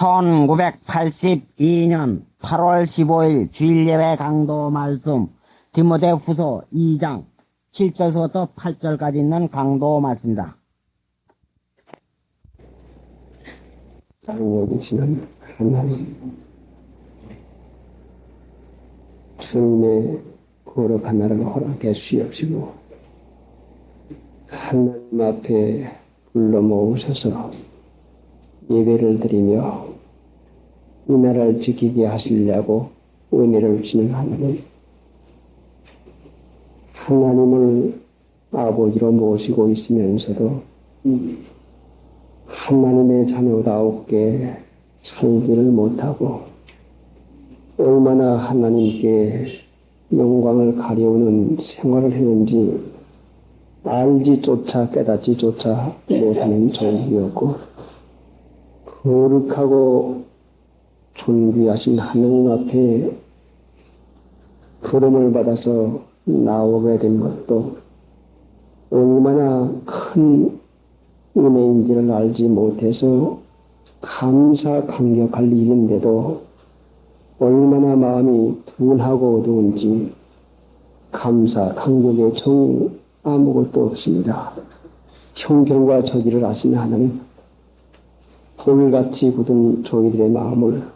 1982년 8월 15일 주일예배 강도 말씀 디모데후서 2장 7절부터 8절까지 있는 강도 말씀입니다. 땅에 계시는 하나님, 주님의 거룩한 나라를 허락해 주시옵시고 하나님 앞에 불러 모으셔서 예배를 드리며 이 나라를 지키게 하시려고 은혜를 주시는 하나님을 아버지로 모시고 있으면서도 하나님의 자녀다웠게 살지를 못하고 얼마나 하나님께 영광을 가려우는 생활을 했는지 알지조차 깨닫지조차 못하는 종이었고, 거룩하고 존귀하신 하나님 앞에 부름을 받아서 나오게 된 것도 얼마나 큰 은혜인지를 알지 못해서 감사감격할 일인데도 얼마나 마음이 둔하고 어두운지 감사감격의 정이 아무것도 없습니다. 형편과 저지를 아시는 하나님, 돌같이 굳은 저희들의 마음을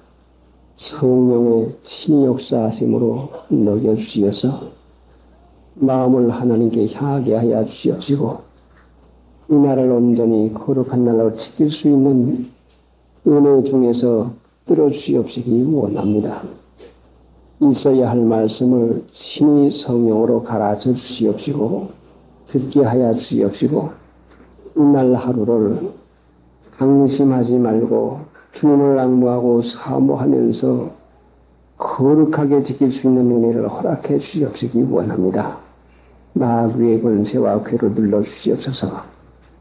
성령의 친히 역사하심으로 녹여주시어서 마음을 하나님께 향하게 하여 주시옵시고 이 나라를 온전히 거룩한 나라로 지킬 수 있는 은혜 중에서 들어주시옵시기 원합니다. 있어야 할 말씀을 친히 성령으로 가르쳐 주시옵시고 듣게 하여 주시옵시고 이날 하루를 방심하지 말고 주님을 앙모하고 사모하면서 거룩하게 지킬 수 있는 은혜를 허락해 주시옵시기 원합니다. 마귀의 권세와 괴를 눌러주시옵소서.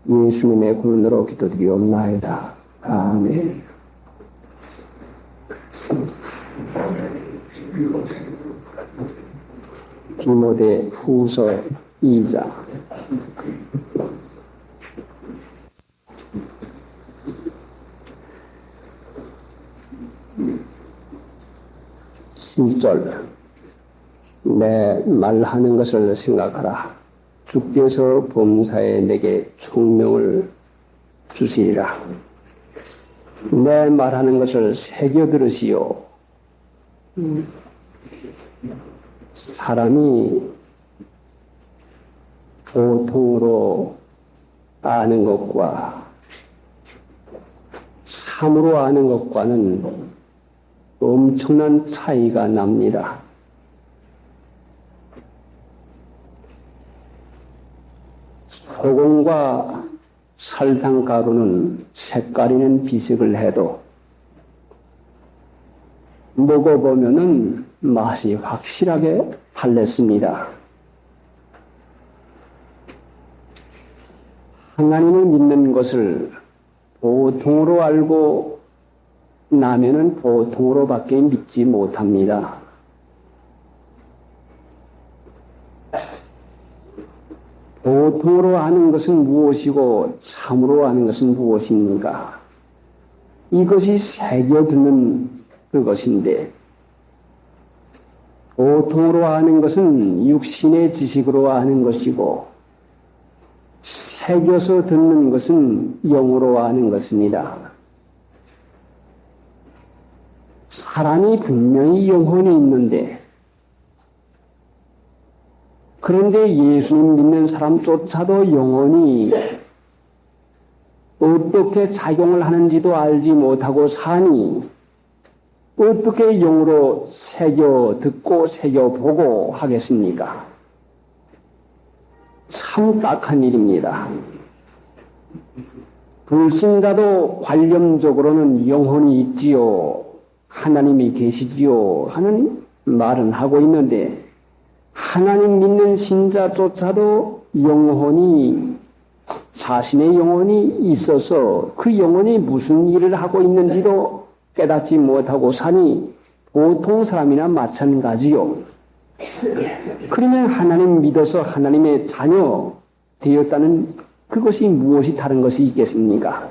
예수님의 군으로 기도드리옵나이다. 아멘. 디모데 후서 2장 7절 내 말하는 것을 생각하라. 주께서 범사에 내게 총명을 주시리라. 내 말하는 것을 새겨 들으시오. 사람이 보통으로 아는 것과 참으로 아는 것과는 엄청난 차이가 납니다. 소금과 설탕가루는 색깔이는 비식을 해도 먹어보면은 맛이 확실하게 달랐습니다. 하나님을 믿는 것을 보통으로 알고 나면은 보통으로밖에 믿지 못합니다. 보통으로 아는 것은 무엇이고 참으로 아는 것은 무엇입니까? 이것이 새겨 듣는 그것인데 보통으로 아는 것은 육신의 지식으로 아는 것이고 새겨서 듣는 것은 영으로 아는 것입니다. 사람이 분명히 영혼이 있는데 그런데 예수님 믿는 사람조차도 영혼이 어떻게 작용을 하는지도 알지 못하고 사니 어떻게 영으로 새겨 듣고 새겨 보고 하겠습니까? 참 딱한 일입니다. 불신자도 관념적으로는 영혼이 있지요, 하나님이 계시지요 하는 말은 하고 있는데 하나님 믿는 신자조차도 영혼이 자신의 영혼이 있어서 그 영혼이 무슨 일을 하고 있는지도 깨닫지 못하고 사니 보통 사람이나 마찬가지요. 그러면 하나님 믿어서 하나님의 자녀 되었다는 그것이 무엇이 다른 것이 있겠습니까?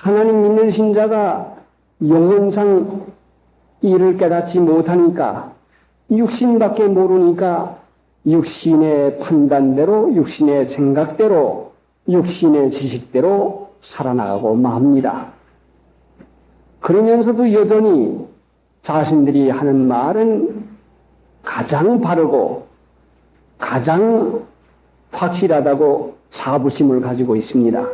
하나님 믿는 신자가 영혼상 이를 깨닫지 못하니까, 육신밖에 모르니까 육신의 판단대로, 육신의 생각대로, 육신의 지식대로 살아나가고 맙니다. 그러면서도 여전히 자신들이 하는 말은 가장 바르고 가장 확실하다고 자부심을 가지고 있습니다.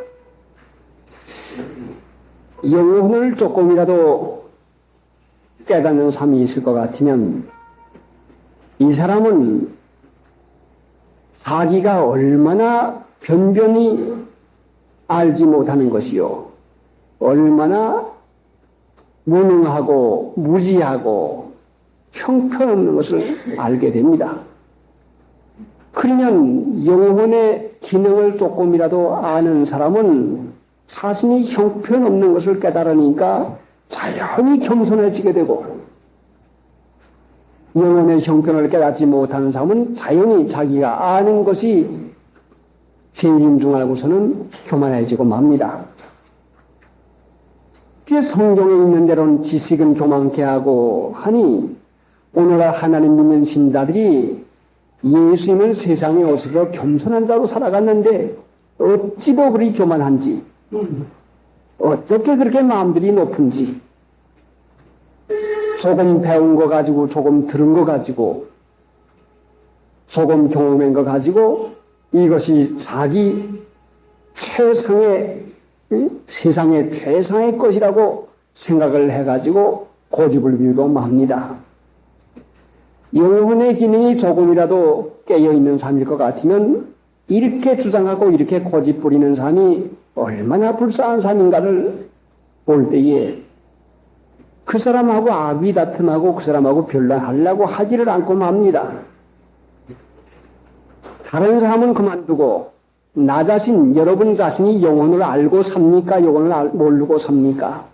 영혼을 조금이라도 깨닫는 삶이 있을 것 같으면 이 사람은 자기가 얼마나 변변히 알지 못하는 것이요, 얼마나 무능하고 무지하고 형편없는 것을 알게 됩니다. 그러면 영혼의 기능을 조금이라도 아는 사람은 자신이 형편없는 것을 깨달으니까 자연히 겸손해지게 되고, 영혼의 형편을 깨닫지 못하는 사람은 자연히 자기가 아는 것이 제일인 줄 알고서는 교만해지고 맙니다. 성경에 있는 대로는 지식은 교만케 하고 하니, 오늘날 하나님 믿는 신자들이 예수님을 세상에 오셔서 겸손한 자로 살아갔는데 어찌도 그리 교만한지, 어떻게 그렇게 마음들이 높은지, 조금 배운 거 가지고, 조금 들은 거 가지고, 조금 경험한 거 가지고 이것이 자기 최상의, 세상의 최상의 것이라고 생각을 해가지고 고집을 피우고 맙니다. 영혼의 기능이 조금이라도 깨어있는 삶일 것 같으면 이렇게 주장하고 이렇게 고집 부리는 삶이 얼마나 불쌍한 삶인가를 볼 때에 그 사람하고 아비다툼하고 그 사람하고 변론하려고 하지를 않고 맙니다. 다른 사람은 그만두고 나 자신, 여러분 자신이 영혼을 알고 삽니까? 영혼을 모르고 삽니까?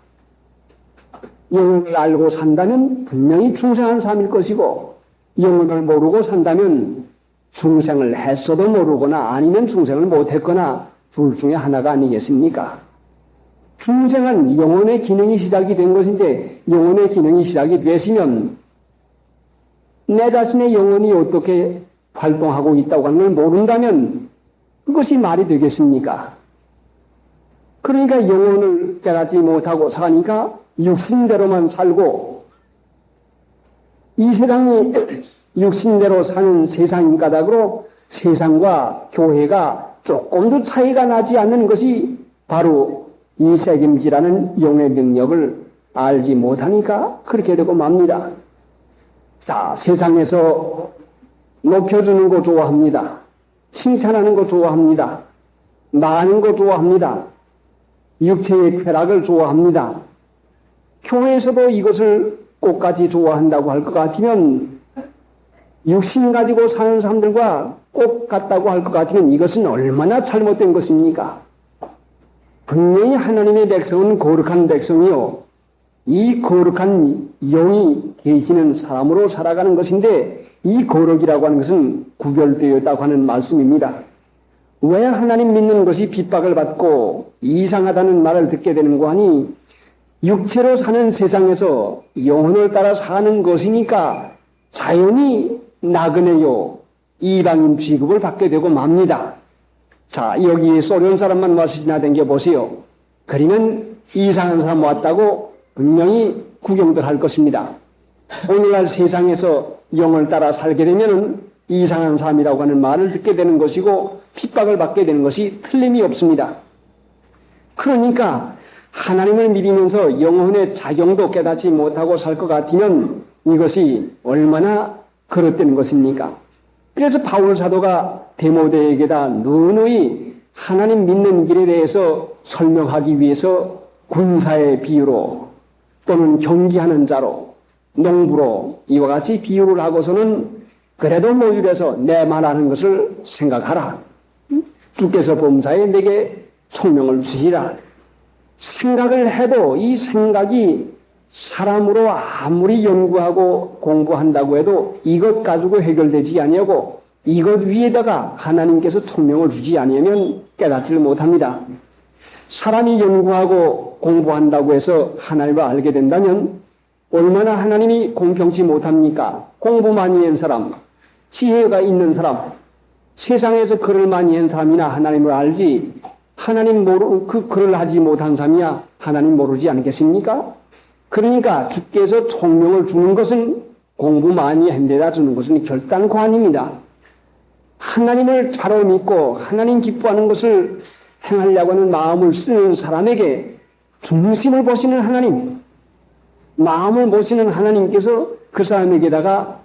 영혼을 알고 산다면 분명히 중생한 삶일 것이고, 영혼을 모르고 산다면 중생을 했어도 모르거나 아니면 중생을 못했거나 둘 중에 하나가 아니겠습니까? 중생은 영혼의 기능이 시작이 된 것인데, 영혼의 기능이 시작이 됐으면 내 자신의 영혼이 어떻게 활동하고 있다고 하는 걸 모른다면 그것이 말이 되겠습니까? 그러니까 영혼을 깨닫지 못하고 사니까 육신대로만 살고, 이 세상이 육신대로 사는 세상인 까닭으로 세상과 교회가 조금도 차이가 나지 않는 것이 바로 이 책임지라는 용의 능력을 알지 못하니까 그렇게 되고 맙니다. 자, 세상에서 높여주는 거 좋아합니다. 칭찬하는 거 좋아합니다. 많은 거 좋아합니다. 육체의 쾌락을 좋아합니다. 교회에서도 이것을 꼭까지 좋아한다고 할 것 같으면, 육신 가지고 사는 사람들과 꼭 같다고 할 것 같으면 이것은 얼마나 잘못된 것입니까? 분명히 하나님의 백성은 거룩한 백성이요, 이 거룩한 영이 계시는 사람으로 살아가는 것인데, 이 거룩이라고 하는 것은 구별되었다고 하는 말씀입니다. 왜 하나님 믿는 것이 핍박을 받고 이상하다는 말을 듣게 되는가 하니, 육체로 사는 세상에서 영혼을 따라 사는 것이니까 자연히 나그네요, 이방인 취급을 받게 되고 맙니다. 자, 여기 소련 사람만 와서 지나다녀 보세요. 그러면 이상한 사람 왔다고 분명히 구경들 할 것입니다. 오늘날 세상에서 영을 따라 살게 되면 이상한 삶이라고 하는 말을 듣게 되는 것이고 핍박을 받게 되는 것이 틀림이 없습니다. 그러니까 하나님을 믿으면서 영혼의 작용도 깨닫지 못하고 살 것 같으면 이것이 얼마나 그릇되는 것입니까? 그래서 바울 사도가 디모데에게다 누누이 하나님 믿는 길에 대해서 설명하기 위해서 군사의 비유로 또는 경기하는 자로, 농부로 이와 같이 비유를 하고서는 그래도 모일해서 내 말하는 것을 생각하라. 주께서 범사에 내게 총명을 주시라. 생각을 해도 이 생각이 사람으로 아무리 연구하고 공부한다고 해도 이것 가지고 해결되지 아니하고 이것 위에다가 하나님께서 총명을 주지 아니하면 깨닫지를 못합니다. 사람이 연구하고 공부한다고 해서 하나님을 알게 된다면 얼마나 하나님이 공평치 못합니까? 공부 많이 한 사람, 지혜가 있는 사람, 세상에서 글을 많이 한 사람이나 하나님을 알지, 하나님 그 글을 하지 못한 사람이야 하나님 모르지 않겠습니까? 그러니까 주께서 총명을 주는 것은 공부 많이 한 데다 주는 것은 결단코 아닙니다. 하나님을 바로 믿고 하나님 기뻐하는 것을 행하려고 하는 마음을 쓰는 사람에게 중심을 보시는 하나님, 마음을 보시는 하나님께서 그 사람에게다가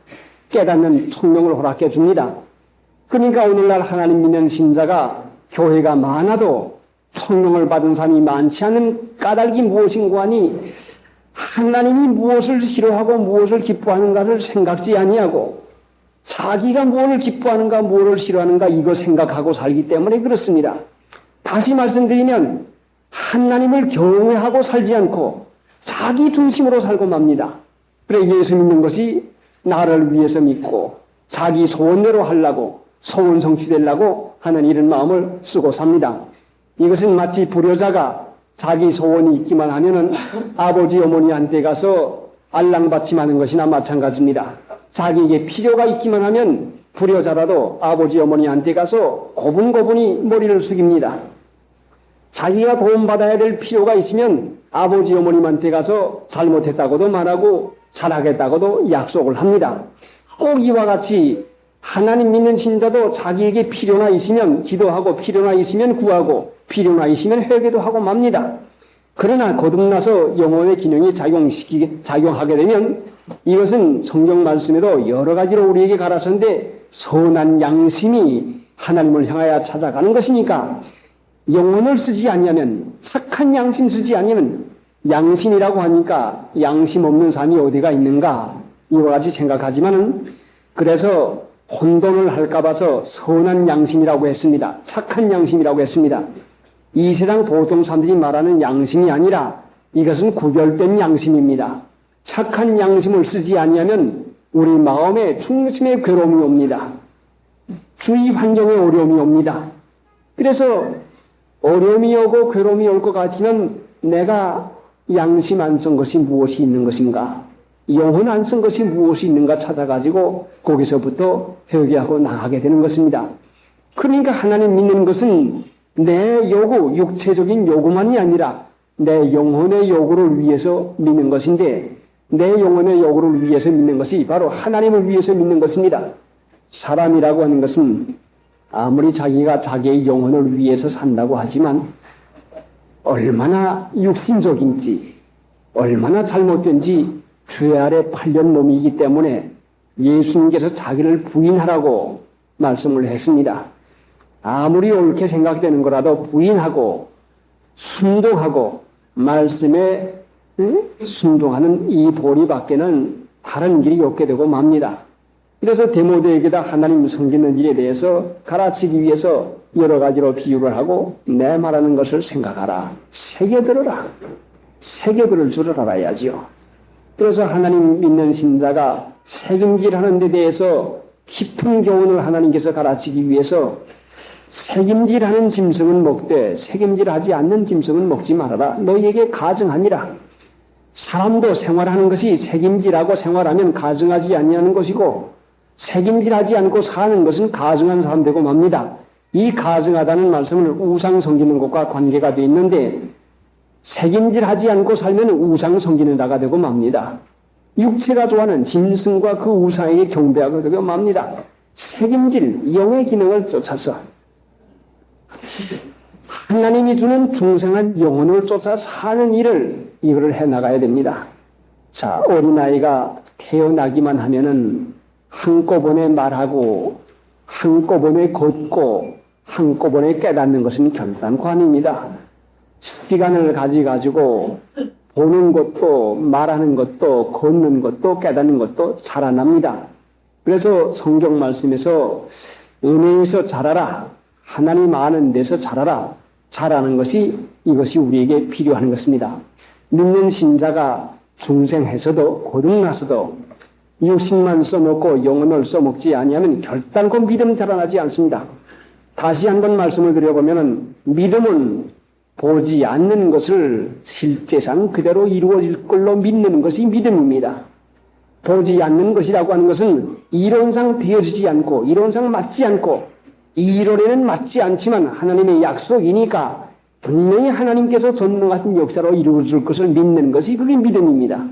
깨닫는 총명을 허락해 줍니다. 그러니까 오늘날 하나님 믿는 신자가 교회가 많아도 총명을 받은 사람이 많지 않은 까닭이 무엇인가 하니 하나님이 무엇을 싫어하고 무엇을 기뻐하는가를 생각지 아니하고 자기가 무엇을 기뻐하는가 무엇을 싫어하는가 이거 생각하고 살기 때문에 그렇습니다. 다시 말씀드리면 하나님을 경외하고 살지 않고 자기 중심으로 살고 맙니다. 그래 예수 믿는 것이 나를 위해서 믿고 자기 소원대로 하려고 소원 성취되려고 하는 이런 마음을 쓰고 삽니다. 이것은 마치 불효자가 자기 소원이 있기만 하면은 아버지 어머니한테 가서 알랑받침하는 것이나 마찬가지입니다. 자기에게 필요가 있기만 하면 불효자라도 아버지 어머니한테 가서 고분고분히 머리를 숙입니다. 자기가 도움받아야 될 필요가 있으면 아버지 어머님한테 가서 잘못했다고도 말하고 잘하겠다고도 약속을 합니다. 꼭 이와 같이 하나님 믿는 신자도 자기에게 필요가 있으면 기도하고 필요가 있으면 구하고 필요가 있으면 회개도 하고 맙니다. 그러나 거듭나서 영혼의 기능이 작용하게 되면 이것은 성경 말씀에도 여러 가지로 우리에게 가르쳤는데 선한 양심이 하나님을 향하여 찾아가는 것이니까 영혼을 쓰지 아니하면 착한 양심 쓰지 아니하면 양심이라고 하니까 양심 없는 사람이 어디가 있는가 이와 같이 생각하지만은 그래서 혼돈을 할까 봐서 선한 양심이라고 했습니다. 착한 양심이라고 했습니다. 이 세상 보통 사람들이 말하는 양심이 아니라 이것은 구별된 양심입니다. 착한 양심을 쓰지 아니하면 우리 마음에 중심에 괴로움이 옵니다. 주위 환경에 어려움이 옵니다. 그래서 어려움이 오고 괴로움이 올 것 같으면 내가 양심 안 쓴 것이 무엇이 있는 것인가? 영혼 안 쓴 것이 무엇이 있는가 찾아가지고 거기서부터 회개하고 나가게 되는 것입니다. 그러니까 하나님 믿는 것은 내 요구, 육체적인 요구만이 아니라 내 영혼의 요구를 위해서 믿는 것인데 내 영혼의 요구를 위해서 믿는 것이 바로 하나님을 위해서 믿는 것입니다. 사람이라고 하는 것은 아무리 자기가 자기의 영혼을 위해서 산다고 하지만 얼마나 육신적인지 얼마나 잘못된지 죄 아래 팔린 몸이기 때문에 예수님께서 자기를 부인하라고 말씀을 했습니다. 아무리 옳게 생각되는 거라도 부인하고 순종하고 말씀에 순종하는 이 도리밖에는 다른 길이 없게 되고 맙니다. 그래서 디모데에게다 하나님 섬기는 일에 대해서 가르치기 위해서 여러 가지로 비유를 하고 내 말하는 것을 생각하라. 새겨들어라. 새겨들을 줄 알아야지요. 그래서 하나님 믿는 신자가 책임질하는 데 대해서 깊은 교훈을 하나님께서 가르치기 위해서 책임질하는 짐승은 먹되 책임질하지 않는 짐승은 먹지 말아라. 너희에게 가증하니라. 사람도 생활하는 것이 책임질하고 생활하면 가증하지 아니하는 것이고 책임질하지 않고 사는 것은 가증한 사람 되고 맙니다. 이 가증하다는 말씀을 우상 섬기는 것과 관계가 되어 있는데 책임질하지 않고 살면 우상 섬기는 자가 되고 맙니다. 육체가 좋아하는 짐승과 그 우상에게 경배하게 되고 맙니다. 책임질 영의 기능을 쫓아서 하나님이 주는 중생한 영혼을 쫓아 사는 일을 이거를 해나가야 됩니다. 자, 어린아이가 태어나기만 하면은 한꺼번에 말하고 한꺼번에 걷고 한꺼번에 깨닫는 것은 결단코 아닙니다. 시간을 가지고 보는 것도 말하는 것도 걷는 것도 깨닫는 것도 자라납니다. 그래서 성경 말씀에서 은혜에서 자라라. 하나님 아는 데서 자라라. 자라는 것이 이것이 우리에게 필요한 것입니다. 믿는 신자가 중생해서도 거듭나서도 육신만 써먹고 영혼을 써먹지 아니하면 결단코 믿음 자라나지 않습니다. 다시 한번 말씀을 드려보면 믿음은 보지 않는 것을 실제상 그대로 이루어질 걸로 믿는 것이 믿음입니다. 보지 않는 것이라고 하는 것은 이론상 되어지지 않고 이론상 맞지 않고 이론에는 맞지 않지만 하나님의 약속이니까 분명히 하나님께서 전능하신 역사로 이루어질 것을 믿는 것이 그게 믿음입니다.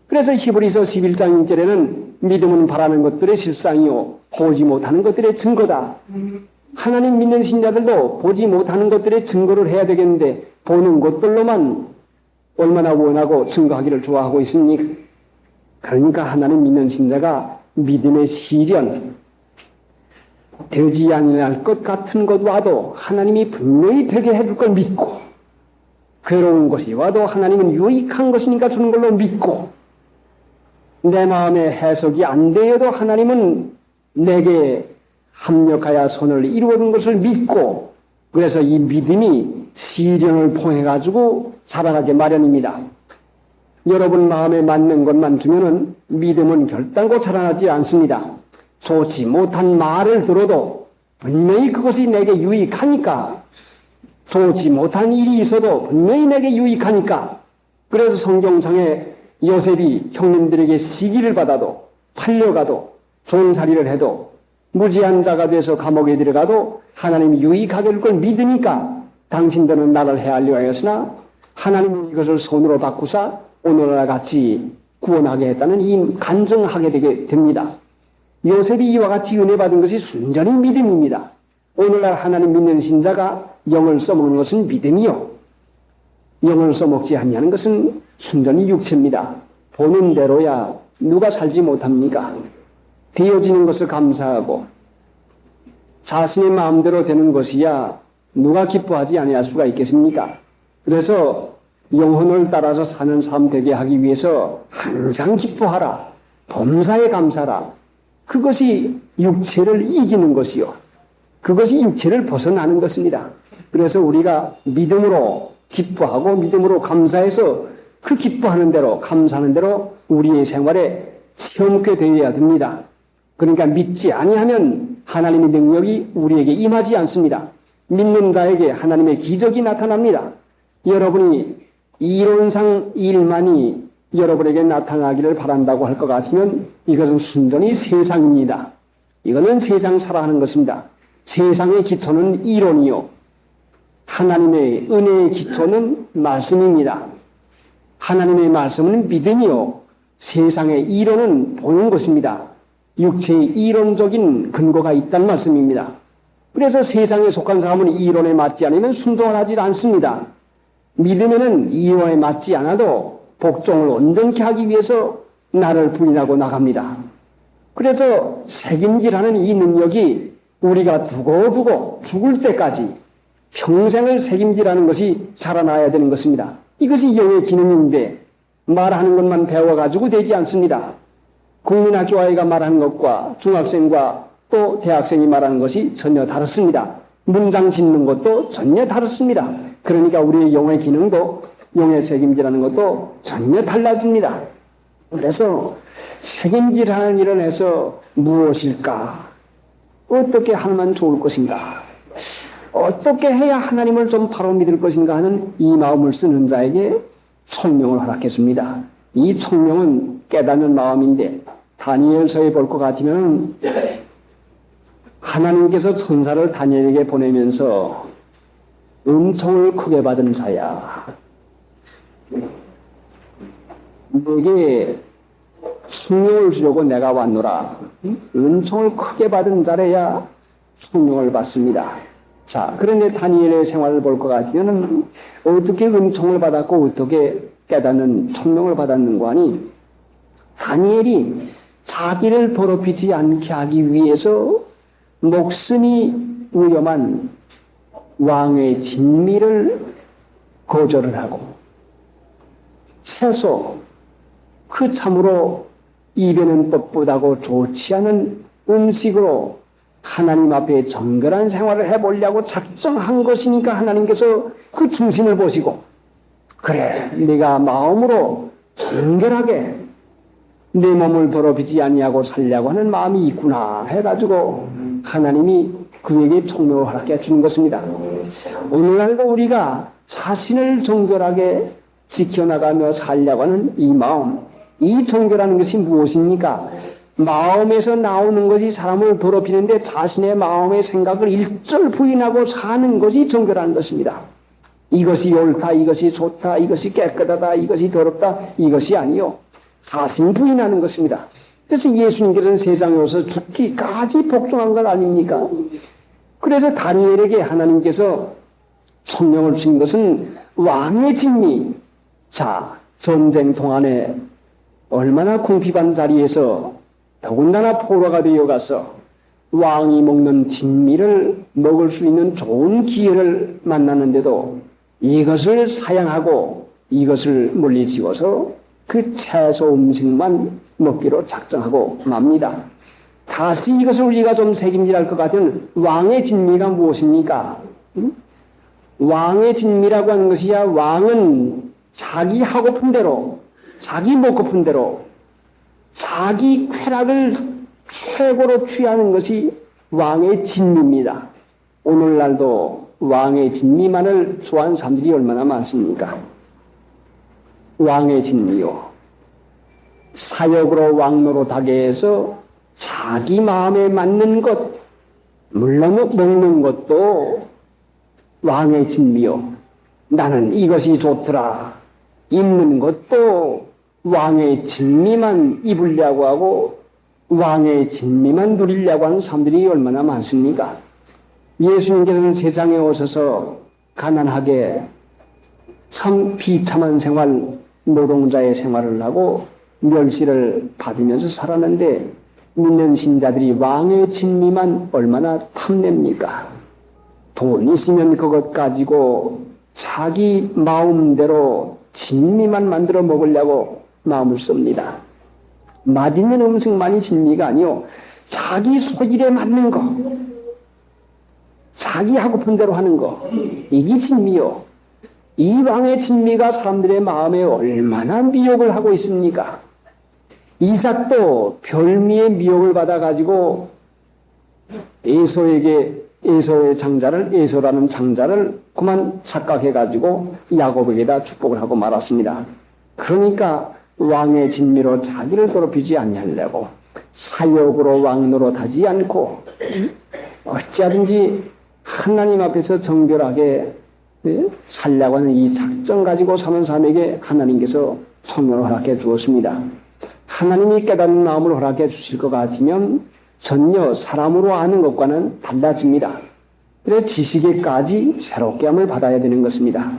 그래서 히브리서 11장 1절에는 믿음은 바라는 것들의 실상이요 보지 못하는 것들의 증거다. 하나님 믿는 신자들도 보지 못하는 것들의 증거를 해야 되겠는데 보는 것들로만 얼마나 원하고 증거하기를 좋아하고 있습니까? 그러니까 하나님 믿는 신자가 믿음의 시련, 되지 아니할 것 같은 것 와도 하나님이 분명히 되게 해줄 걸 믿고, 괴로운 것이 와도 하나님은 유익한 것이니까 주는 걸로 믿고, 내 마음의 해석이 안 되어도 하나님은 내게 합력하여 선을 이루어준 것을 믿고, 그래서 이 믿음이 시련을 통해 가지고 살아가게 마련입니다. 여러분 마음에 맞는 것만 주면은 믿음은 결단코 자라나지 않습니다. 좋지 못한 말을 들어도 분명히 그것이 내게 유익하니까, 좋지 못한 일이 있어도 분명히 내게 유익하니까, 그래서 성경상에 요셉이 형님들에게 시기를 받아도 팔려가도 종살이를 해도 무지한 자가 돼서 감옥에 들어가도 하나님이 유익하게 할 걸 믿으니까 당신들은 나를 해하려 하였으나 하나님이 이것을 손으로 바꾸사 오늘날 같이 구원하게 했다는 이 간증하게 되게 됩니다. 요셉이 이와 같이 은혜 받은 것이 순전히 믿음입니다. 오늘날 하나님 믿는 신자가 영을 써먹는 것은 믿음이요, 영을 써먹지 아니하는 것은 순전히 육체입니다. 보는 대로야 누가 살지 못합니까? 되어지는 것을 감사하고 자신의 마음대로 되는 것이야 누가 기뻐하지 아니할 수가 있겠습니까? 그래서 영혼을 따라서 사는 삶 되게 하기 위해서 항상 기뻐하라, 범사에 감사라. 그것이 육체를 이기는 것이요, 그것이 육체를 벗어나는 것입니다. 그래서 우리가 믿음으로 기뻐하고 믿음으로 감사해서 그 기뻐하는 대로 감사하는 대로 우리의 생활에 체험케 되어야 됩니다. 그러니까 믿지 아니하면 하나님의 능력이 우리에게 임하지 않습니다. 믿는 자에게 하나님의 기적이 나타납니다. 여러분이 이론상 일만이 여러분에게 나타나기를 바란다고 할 것 같으면 이것은 순전히 세상입니다. 이거는 세상 살아가는 것입니다. 세상의 기초는 이론이요, 하나님의 은혜의 기초는 말씀입니다. 하나님의 말씀은 믿음이요, 세상의 이론은 보는 것입니다. 육체의 이론적인 근거가 있다는 말씀입니다. 그래서 세상에 속한 사람은 이론에 맞지 않으면 순종을 하지 않습니다. 믿음에는 이론에 맞지 않아도 복종을 온전케 하기 위해서 나를 부인하고 나갑니다. 그래서 책임지라는 이 능력이 우리가 두고두고 죽을 때까지 평생을 책임지라는 것이 살아나야 되는 것입니다. 이것이 영의 기능인데 말하는 것만 배워가지고 되지 않습니다. 국민학교 아이가 말하는 것과 중학생과 또 대학생이 말하는 것이 전혀 다릅니다. 문장 짓는 것도 전혀 다릅니다. 그러니까 우리의 영의 기능도, 영의 책임지라는 것도 전혀 달라집니다. 그래서 책임지라는 일을 해서 무엇일까? 어떻게 하면 좋을 것인가? 어떻게 해야 하나님을 좀 바로 믿을 것인가 하는 이 마음을 쓰는 자에게 총명을 허락했습니다. 이 총명은 깨닫는 마음인데 다니엘서에 볼 것 같으면 하나님께서 천사를 다니엘에게 보내면서 은총을 크게 받은 자야, 내게 총명을 주려고 내가 왔노라. 은총을 크게 받은 자래야 총명을 받습니다. 자, 그런데 다니엘의 생활을 볼 것 같으면 어떻게 은총을 받았고 어떻게 깨닫는 총명을 받았는가 하니, 다니엘이 자기를 더럽히지 않게 하기 위해서 목숨이 위험한 왕의 진미를 거절을 하고 채소, 그 참으로 입에는 뻣뻣하고 좋지 않은 음식으로 하나님 앞에 정결한 생활을 해보려고 작정한 것이니까 하나님께서 그 중심을 보시고, 그래, 네가 마음으로 정결하게 내 몸을 더럽히지 아니하고 살려고 하는 마음이 있구나 해가지고 하나님이 그에게 총명을 허락해 주는 것입니다. 오늘날도 우리가 자신을 정결하게 지켜나가며 살려고 하는 이 마음, 이 정결하는 것이 무엇입니까? 마음에서 나오는 것이 사람을 더럽히는데 자신의 마음의 생각을 일절 부인하고 사는 것이 정결한 것입니다. 이것이 옳다, 이것이 좋다, 이것이 깨끗하다, 이것이 더럽다, 이것이 아니요. 자신 부인하는 것입니다. 그래서 예수님께서는 세상에 오셔서 죽기까지 복종한 것 아닙니까? 그래서 다니엘에게 하나님께서 성령을 주신 것은 왕의 진미. 자, 전쟁 동안에 얼마나 궁핍한 자리에서 더군다나 포로가 되어가서 왕이 먹는 진미를 먹을 수 있는 좋은 기회를 만났는데도 이것을 사양하고 이것을 물리치워서 그 채소 음식만 먹기로 작정하고 맙니다. 다시 이것을 우리가 좀 책임질할 것 같은 왕의 진미가 무엇입니까? 왕의 진미라고 하는 것이야, 왕은 자기 하고픈 대로, 자기 먹고픈 대로, 자기 쾌락을 최고로 취하는 것이 왕의 진미입니다. 오늘날도 왕의 진미만을 좋아하는 사람들이 얼마나 많습니까? 왕의 진미요. 사역으로 왕노릇하게 해서 자기 마음에 맞는 것, 물론 먹는 것도 왕의 진미요. 나는 이것이 좋더라. 입는 것도 왕의 진미만 입으려고 하고 왕의 진미만 누리려고 하는 사람들이 얼마나 많습니까? 예수님께서는 세상에 오셔서 가난하게 참 비참한 생활, 노동자의 생활을 하고 멸시를 받으면서 살았는데 믿는 신자들이 왕의 진미만 얼마나 탐냅니까? 돈 있으면 그것 가지고 자기 마음대로 진미만 만들어 먹으려고 마음을 씁니다. 맛있는 음식만이 진미가 아니요. 자기 소질에 맞는 거, 자기 하고픈 대로 하는 거, 이게 진미요. 이 왕의 진미가 사람들의 마음에 얼마나 미혹을 하고 있습니까? 이삭도 별미의 미혹을 받아가지고 에서의 장자를, 에서라는 장자를 그만 착각해가지고 야곱에게다 축복을 하고 말았습니다. 그러니까 왕의 진미로 자기를 더럽히지 아니하려고 사욕으로 왕노릇하지 않고 어찌하든지 하나님 앞에서 정결하게 살려고 하는 이 작정 가지고 사는 사람에게 하나님께서 성령을 허락해 주었습니다. 하나님이 깨닫는 마음을 허락해 주실 것 같으면 전혀 사람으로 아는 것과는 달라집니다. 그래서 지식에까지 새롭게 함을 받아야 되는 것입니다.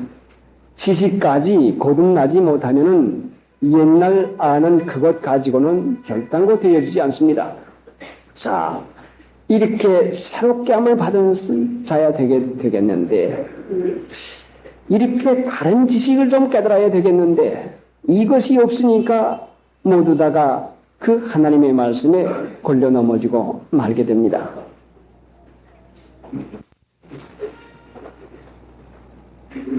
지식까지 거듭나지 못하면은 옛날 아는 그것 가지고는 결단코 되어지지 않습니다. 자, 이렇게 새롭게 함을 받은 자야 되겠는데, 이렇게 다른 지식을 좀 깨달아야 되겠는데, 이것이 없으니까 모두 다가 그 하나님의 말씀에 걸려 넘어지고 말게 됩니다.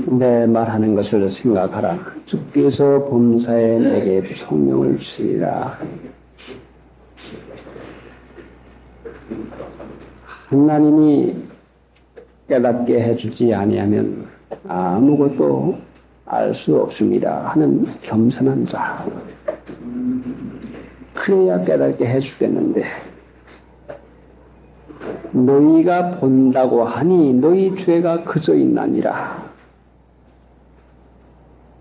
내 말하는 것을 생각하라. 주께서 범사에 내게 성령을 주시리라. 하나님이 깨닫게 해주지 아니하면 아무것도 알 수 없습니다 하는 겸손한 자. 그래야 깨닫게 해주겠는데, 너희가 본다고 하니 너희 죄가 그저 있나니라.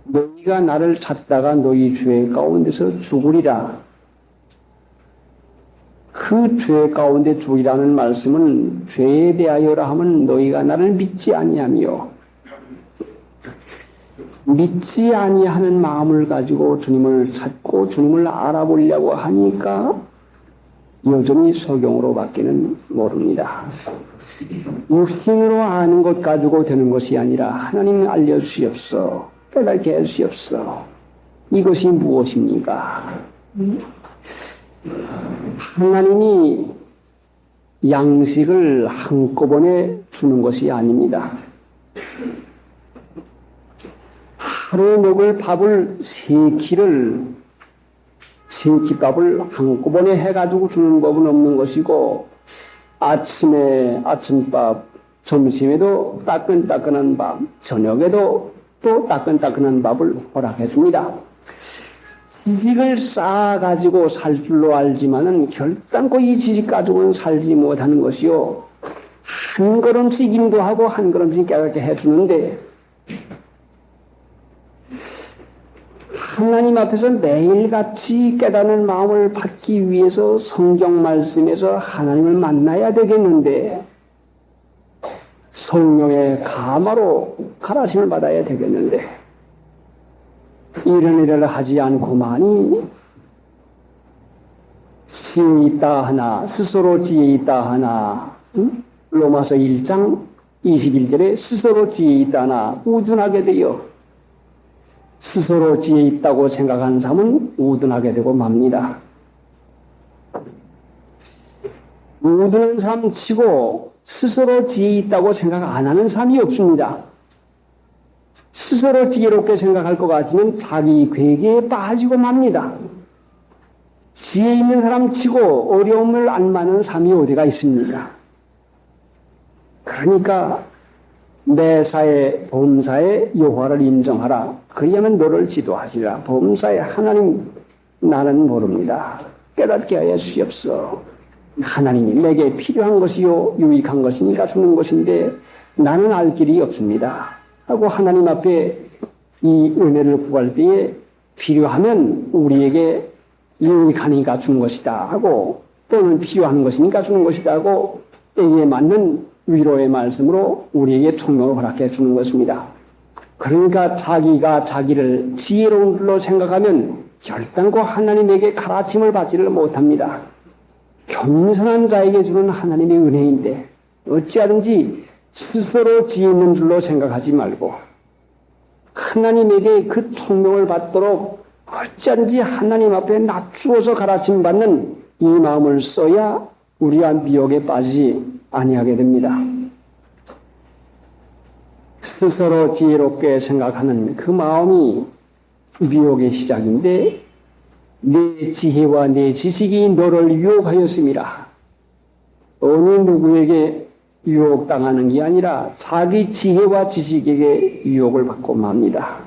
너희가 나를 찾다가 너희 죄 가운데서 죽으리라. 그 죄 가운데 죽으리라는 말씀은 죄에 대하여라 하면 너희가 나를 믿지 아니하며, 믿지 아니하는 마음을 가지고 주님을 찾고 주님을 알아보려고 하니까 여전히 소경으로 밖에는 모릅니다. 육신으로 아는 것 가지고 되는 것이 아니라 하나님 알려주시옵소. 깨닫게 해주시옵소. 이것이 무엇입니까? 하나님이 양식을 한꺼번에 주는 것이 아닙니다. 하루 먹을 밥을 세 끼밥을 한꺼번에 해가지고 주는 법은 없는 것이고, 아침에 아침밥, 점심에도 따끈따끈한 밥, 저녁에도 또 따끈따끈한 밥을 허락해 줍니다. 지식을 쌓아가지고 살 줄로 알지만은 결단코 이 지식 가지고는 살지 못하는 것이요. 한 걸음씩 인도하고 한 걸음씩 깨닫게 해주는데 하나님 앞에서 매일같이 깨닫는 마음을 받기 위해서 성경 말씀에서 하나님을 만나야 되겠는데 성령의 가마로 가르침을 받아야 되겠는데 이런 일을 하지 않고만이 지혜 있다 하나 스스로 지혜 있다 하나 로마서 1장 21절에 스스로 지혜 있다 하나 우둔하게 되어 스스로 지혜 있다고 생각하는 사람은 우둔하게 되고 맙니다. 우둔한 사람 치고 스스로 지혜 있다고 생각 안 하는 사람이 없습니다. 스스로 지혜롭게 생각할 것 같으면 자기 괴계에 빠지고 맙니다. 지혜 있는 사람 치고 어려움을 안 맞는 사람이 어디가 있습니까? 그러니까 매사에 범사에 여호와를 인정하라. 그리하면 너를 지도하시라. 범사에 하나님 나는 모릅니다. 깨닫게 하여 주시옵소서. 하나님이 내게 필요한 것이요 유익한 것이니까 주는 것인데 나는 알 길이 없습니다. 하고 하나님 앞에 이 은혜를 구할 때에 필요하면 우리에게 유익하니까 주는 것이다 하고 또는 필요한 것이니까 주는 것이다 하고 때에 맞는 위로의 말씀으로 우리에게 총명을 허락해 주는 것입니다. 그러니까 자기가 자기를 지혜로운 줄로 생각하면 결단코 하나님에게 가르침을 받지를 못합니다. 겸손한 자에게 주는 하나님의 은혜인데 어찌하든지 스스로 지혜 있는 줄로 생각하지 말고 하나님에게 그 총명을 받도록 어찌하든지 하나님 앞에 낮추어서 가르침 받는 이 마음을 써야 우리가 미혹에 빠지지 아니하게 됩니다. 스스로 지혜롭게 생각하는 그 마음이 미혹의 시작인데 내 지혜와 내 지식이 너를 유혹하였음이라. 어느 누구에게 유혹당하는 게 아니라 자기 지혜와 지식에게 유혹을 받고 맙니다.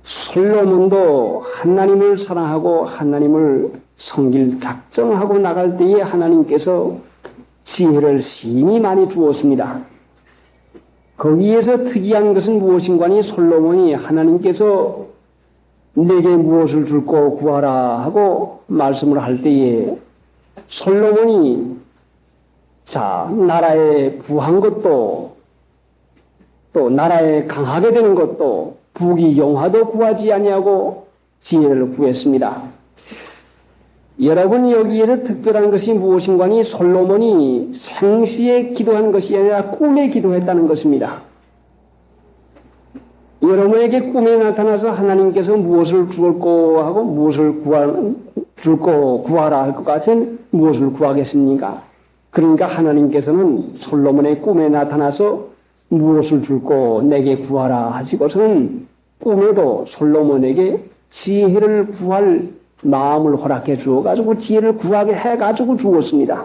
솔로몬도 하나님을 사랑하고 하나님을 섬길 작정하고 나갈 때에 하나님께서 지혜를 심히 많이 주었습니다. 거기에서 특이한 것은 무엇인가니 솔로몬이 하나님께서 내게 무엇을 줄고 구하라 하고 말씀을 할 때에 솔로몬이 나라에 부한 것도 또 나라에 강하게 되는 것도 부귀 영화도 구하지 아니하고 지혜를 구했습니다. 여러분 여기에서 특별한 것이 무엇인가니 솔로몬이 생시에 기도한 것이 아니라 꿈에 기도했다는 것입니다. 여러분에게 꿈에 나타나서 하나님께서 무엇을 줄고 하고 무엇을 줄고 구하라 할 것 같은 무엇을 구하겠습니까? 그러니까 하나님께서는 솔로몬의 꿈에 나타나서 무엇을 줄고 내게 구하라 하시고서는 꿈에도 솔로몬에게 지혜를 구할 마음을 허락해 주어가지고 지혜를 구하게 해가지고 주었습니다.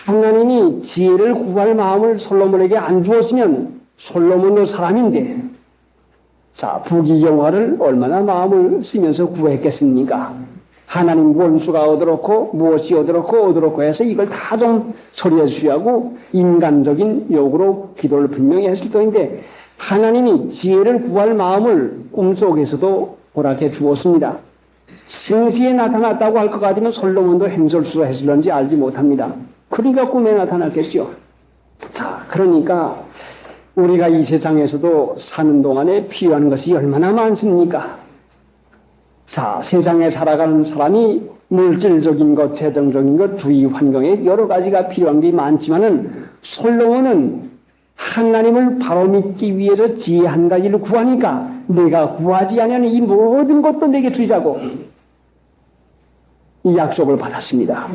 하나님이 지혜를 구할 마음을 솔로몬에게 안 주었으면 솔로몬도 사람인데 부귀영화를 얼마나 마음을 쓰면서 구했겠습니까? 하나님 원수가 어떻고 무엇이 어떻고 해서 이걸 다 좀 처리해 주시라고 인간적인 욕으로 기도를 분명히 했을 터인데 하나님이 지혜를 구할 마음을 꿈속에서도 허락해 주었습니다. 생시에 나타났다고 할 것 같으면 솔로몬도 행설수로 했을런지 알지 못합니다. 그러니까 꿈에 나타났겠죠. 그러니까 우리가 이 세상에서도 사는 동안에 필요한 것이 얼마나 많습니까? 세상에 살아가는 사람이 물질적인 것, 재정적인 것, 주위 환경에 여러 가지가 필요한 게 많지만은 솔로몬은 하나님을 바로 믿기 위해서 지혜 한 가지를 구하니까 내가 구하지 않으면 이 모든 것도 내게 주자고 이 약속을 받았습니다.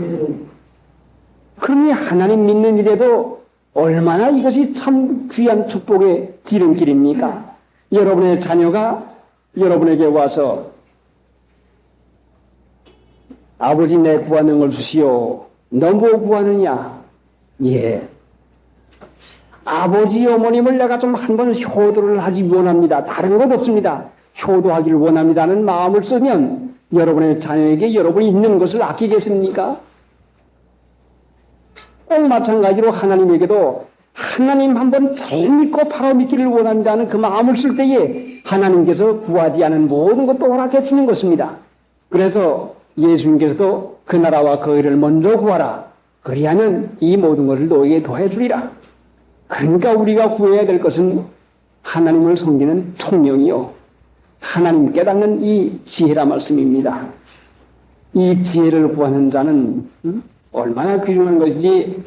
그러니 하나님 믿는 일에도 얼마나 이것이 참 귀한 축복의 지름길입니까? 여러분의 자녀가 여러분에게 와서 아버지 내 구하는 걸 주시오. 너 뭐 구하느냐? 예. 아버지 어머님을 내가 좀 한번 효도를 하기 원합니다. 다른 것 없습니다. 효도하기를 원합니다는 마음을 쓰면 여러분의 자녀에게 여러분이 있는 것을 아끼겠습니까? 꼭 마찬가지로 하나님에게도 하나님 한번 잘 믿고 바로 믿기를 원합니다는 그 마음을 쓸 때에 하나님께서 구하지 않은 모든 것도 허락해 주는 것입니다. 그래서 예수님께서도 그 나라와 그 의를 먼저 구하라. 그리하면 이 모든 것을 너에게 더해 주리라. 그러니까 우리가 구해야 될 것은 하나님을 섬기는 총명이요, 하나님 깨닫는 이 지혜라 말씀입니다. 이 지혜를 구하는 자는 얼마나 귀중한 것이지.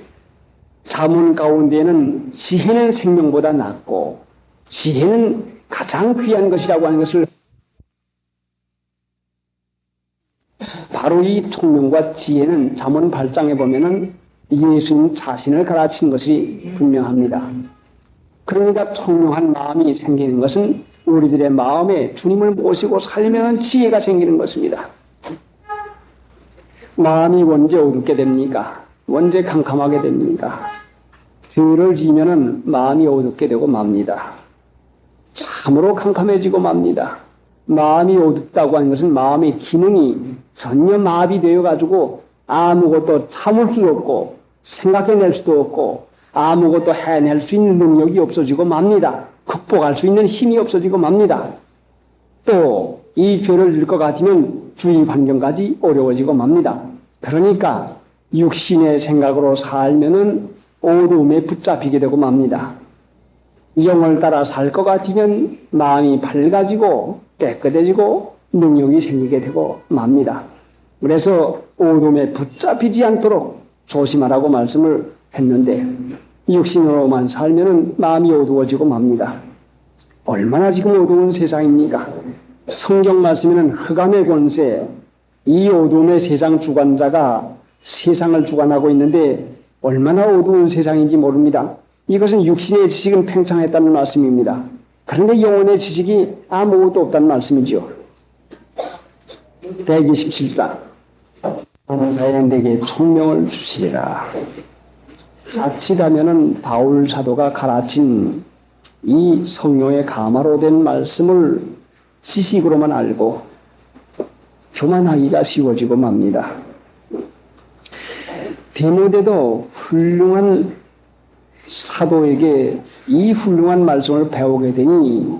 자문 가운데에는 지혜는 생명보다 낫고 지혜는 가장 귀한 것이라고 하는 것을, 바로 이 총명과 지혜는 잠언 8장에 보면은 예수님 자신을 가르친 것이 분명합니다. 그러니까 총명한 마음이 생기는 것은 우리들의 마음에 주님을 모시고 살면 지혜가 생기는 것입니다. 마음이 언제 어둡게 됩니까? 언제 캄캄하게 됩니까? 죄를 지면은 마음이 어둡게 되고 맙니다. 참으로 캄캄해지고 맙니다. 마음이 어둡다고 하는 것은 마음의 기능이 전혀 마비되어 가지고 아무것도 참을 수 없고 생각해낼 수도 없고 아무것도 해낼 수 있는 능력이 없어지고 맙니다. 극복할 수 있는 힘이 없어지고 맙니다. 또 이 죄를 질 것 같으면 주위 환경까지 어려워지고 맙니다. 그러니까 육신의 생각으로 살면은 어두움에 붙잡히게 되고 맙니다. 영을 따라 살 것 같으면 마음이 밝아지고 깨끗해지고 능력이 생기게 되고 맙니다. 그래서 어둠에 붙잡히지 않도록 조심하라고 말씀을 했는데, 육신으로만 살면은 마음이 어두워지고 맙니다. 얼마나 지금 어두운 세상입니까? 성경 말씀에는 흑암의 권세, 이 어둠의 세상 주관자가 세상을 주관하고 있는데 얼마나 어두운 세상인지 모릅니다. 이것은 육신의 지식은 팽창했다는 말씀입니다. 그런데 영혼의 지식이 아무것도 없다는 말씀이죠. 127장 범사에 내게 총명을 주시리라. 자칫하면은 바울 사도가 가르친 이 성령의 가마로 된 말씀을 지식으로만 알고 교만하기가 쉬워지고 맙니다. 디모데도 훌륭한 사도에게 이 훌륭한 말씀을 배우게 되니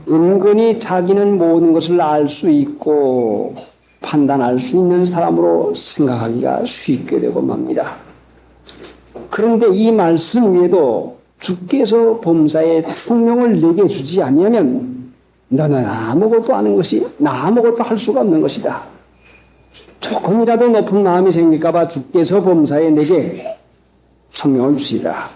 은근히 자기는 모든 것을 알 수 있고 판단할 수 있는 사람으로 생각하기가 쉽게 되고 맙니다. 그런데 이 말씀 위에도 주께서 범사에 총명을 내게 주지 아니하면 너는 아무것도 아는 것이 아무것도 할 수가 없는 것이다. 조금이라도 높은 마음이 생길까봐 주께서 범사에 내게 총명을 주시라.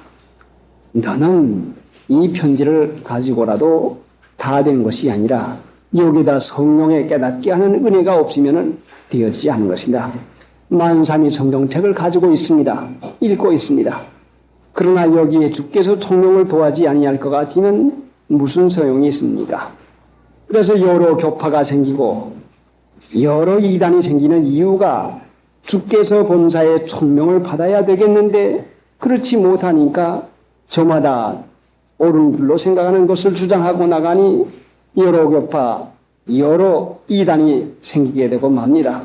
너는 이 편지를 가지고라도 다 된 것이 아니라 여기다 성령에 깨닫게 하는 은혜가 없으면 되어지지 않은 것이다. 만삼이 성경책을 가지고 있습니다. 읽고 있습니다. 그러나 여기에 주께서 총명을 도하지 아니할 것 같으면 무슨 소용이 있습니까? 그래서 여러 교파가 생기고 여러 이단이 생기는 이유가 주께서 범사의 총명을 받아야 되겠는데 그렇지 못하니까 저마다 옳은 길로 생각하는 것을 주장하고 나가니 여러 교파, 여러 이단이 생기게 되고 맙니다.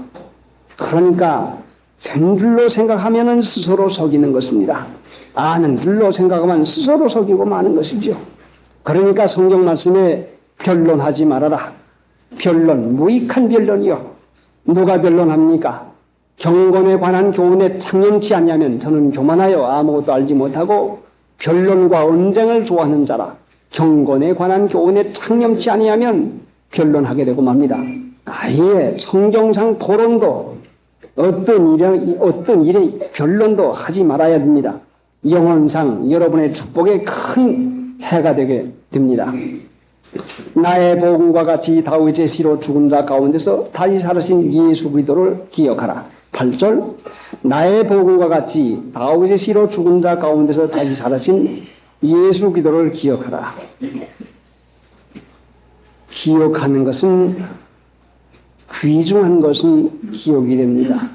그러니까 된 줄로 생각하면 스스로 속이는 것입니다. 아는 줄로 생각하면 스스로 속이고 마는 것이죠. 그러니까 성경 말씀에 변론하지 말아라. 변론, 무익한 변론이요. 누가 변론합니까? 경건에 관한 교훈에 창념치 아니하면 저는 교만하여 아무것도 알지 못하고 변론과 언쟁을 좋아하는 자라. 경건에 관한 교훈에 창념치 아니하면 변론하게 되고 맙니다. 아예 성경상 토론도 어떤 일에 변론도 하지 말아야 됩니다. 영혼상 여러분의 축복에 큰 해가 되게 됩니다. 나의 복음과 같이 다윗의 씨로 죽은 자 가운데서 다시 살으신 예수 그리스도를 기억하라. 8절 나의 복음과 같이 다윗의 씨로 죽은 자 가운데서 다시 살으신 예수 그리스도를 기억하라. 기억하는 것은 귀중한 것은 기억이 됩니다.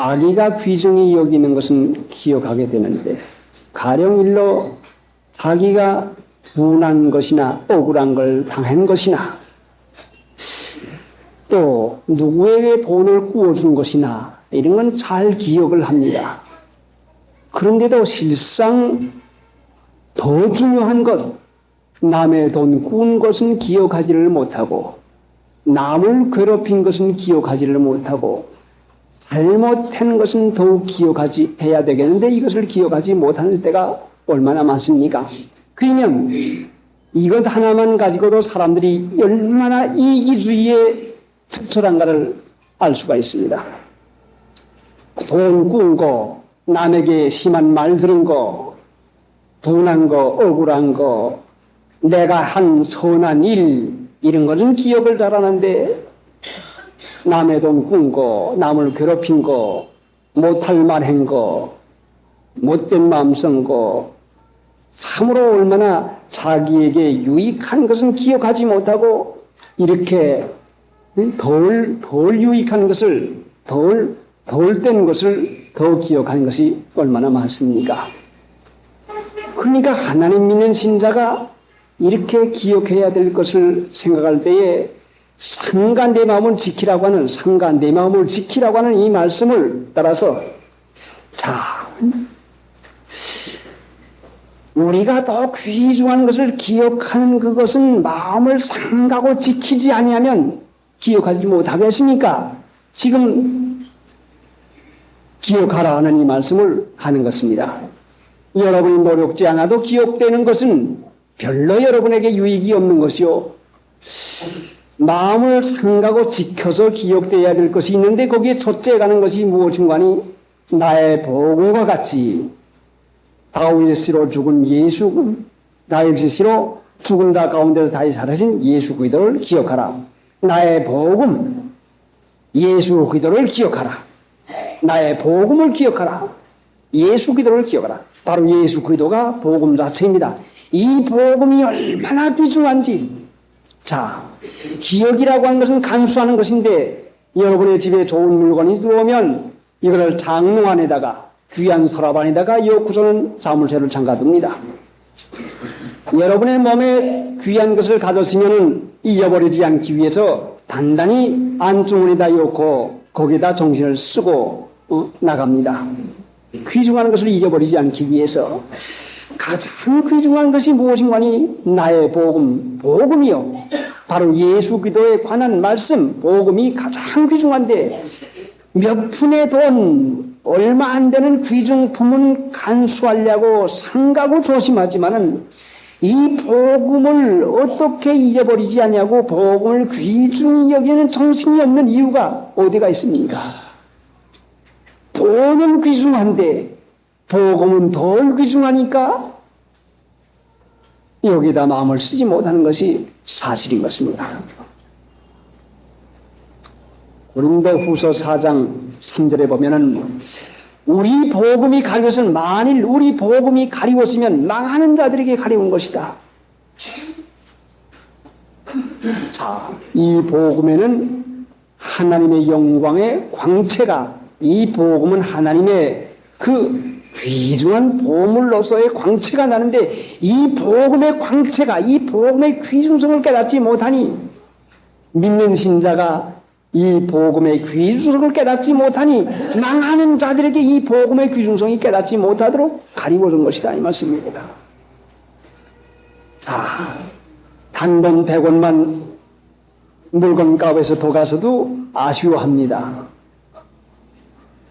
자기가 귀중히 여기는 것은 기억하게 되는데, 가령 일러 자기가 분한 것이나 억울한 걸 당한 것이나 또 누구에게 돈을 구워준 것이나 이런 건 잘 기억을 합니다. 그런데도 실상 더 중요한 것, 남의 돈 구운 것은 기억하지를 못하고 남을 괴롭힌 것은 기억하지를 못하고 잘못한 것은 더욱 해야 되겠는데 이것을 기억하지 못하는 때가 얼마나 많습니까? 그러면 이것 하나만 가지고도 사람들이 얼마나 이기주의에 특출한가를 알 수가 있습니다. 돈 꾸은 거, 남에게 심한 말 들은 거, 분한 거, 억울한 거, 내가 한 선한 일, 이런 것은 기억을 잘하는데 남의 돈 꾼 거, 남을 괴롭힌 거, 못할 말 한 거, 못된 마음 쓴 거, 참으로 얼마나 자기에게 유익한 것은 기억하지 못하고 이렇게 덜 유익한 것을, 덜 된 것을 더 기억하는 것이 얼마나 많습니까? 그러니까 하나님 믿는 신자가 이렇게 기억해야 될 것을 생각할 때에 상가 내 마음을 지키라고 하는, 상가 내 마음을 지키라고 하는 이 말씀을 따라서, 자, 우리가 더 귀중한 것을 기억하는 그것은 마음을 상가고 지키지 아니하면 기억하지 못하겠습니까? 지금 기억하라 하는 이 말씀을 하는 것입니다. 여러분이 노력지 않아도 기억되는 것은 별로 여러분에게 유익이 없는 것이요. 마음을 상가고 지켜서 기억되어야 될 것이 있는데 거기에 첫째 가는 것이 무엇인가니 나의 복음과 같이 다윗으로 죽은 예수, 다윗으로 죽은 자 가운데서 다시 살아신 예수 그리스도를 기억하라. 나의 복음, 예수 그리스도를 기억하라. 나의 복음을 기억하라. 예수 그리스도를 기억하라. 바로 예수 그리스도가 복음 자체입니다. 이 복음이 얼마나 귀중한지. 자, 기억이라고 하는 것은 간수하는 것인데 여러분의 집에 좋은 물건이 들어오면 이거를 장롱 안에다가 귀한 서랍 안에다가 엮고서는 자물쇠를 잠가둡니다. 여러분의 몸에 귀한 것을 가졌으면 잊어버리지 않기 위해서 단단히 안주머니에다 엮고 거기에다 정신을 쓰고 나갑니다. 귀중한 것을 잊어버리지 않기 위해서 가장 귀중한 것이 무엇인가니 나의 복음, 복음이요. 바로 예수 그리스도에 관한 말씀, 복음이 가장 귀중한데 몇 푼의 돈, 얼마 안 되는 귀중품은 간수하려고 상가고 조심하지만은 이 복음을 어떻게 잊어버리지 않냐고 복음을 귀중히 여기는 정신이 없는 이유가 어디가 있습니까? 돈은 귀중한데 복음은 덜 귀중하니까 여기다 마음을 쓰지 못하는 것이 사실인 것입니다. 고린도후서 4장 3절에 보면은 우리 복음이 가려서는 만일 우리 복음이 가리웠으면 망하는 자들에게 가리운 것이다. 자, 이 복음에는 하나님의 영광의 광채가, 이 복음은 하나님의 그 귀중한 보물로서의 광채가 나는데 이 복음의 광채가, 이 복음의 귀중성을 깨닫지 못하니 믿는 신자가 이 복음의 귀중성을 깨닫지 못하니 망하는 자들에게 이 복음의 귀중성이 깨닫지 못하도록 가리워준 것이다 이 말씀입니다. 자, 단돈 100원만 물건값에서 더 가서도 아쉬워합니다.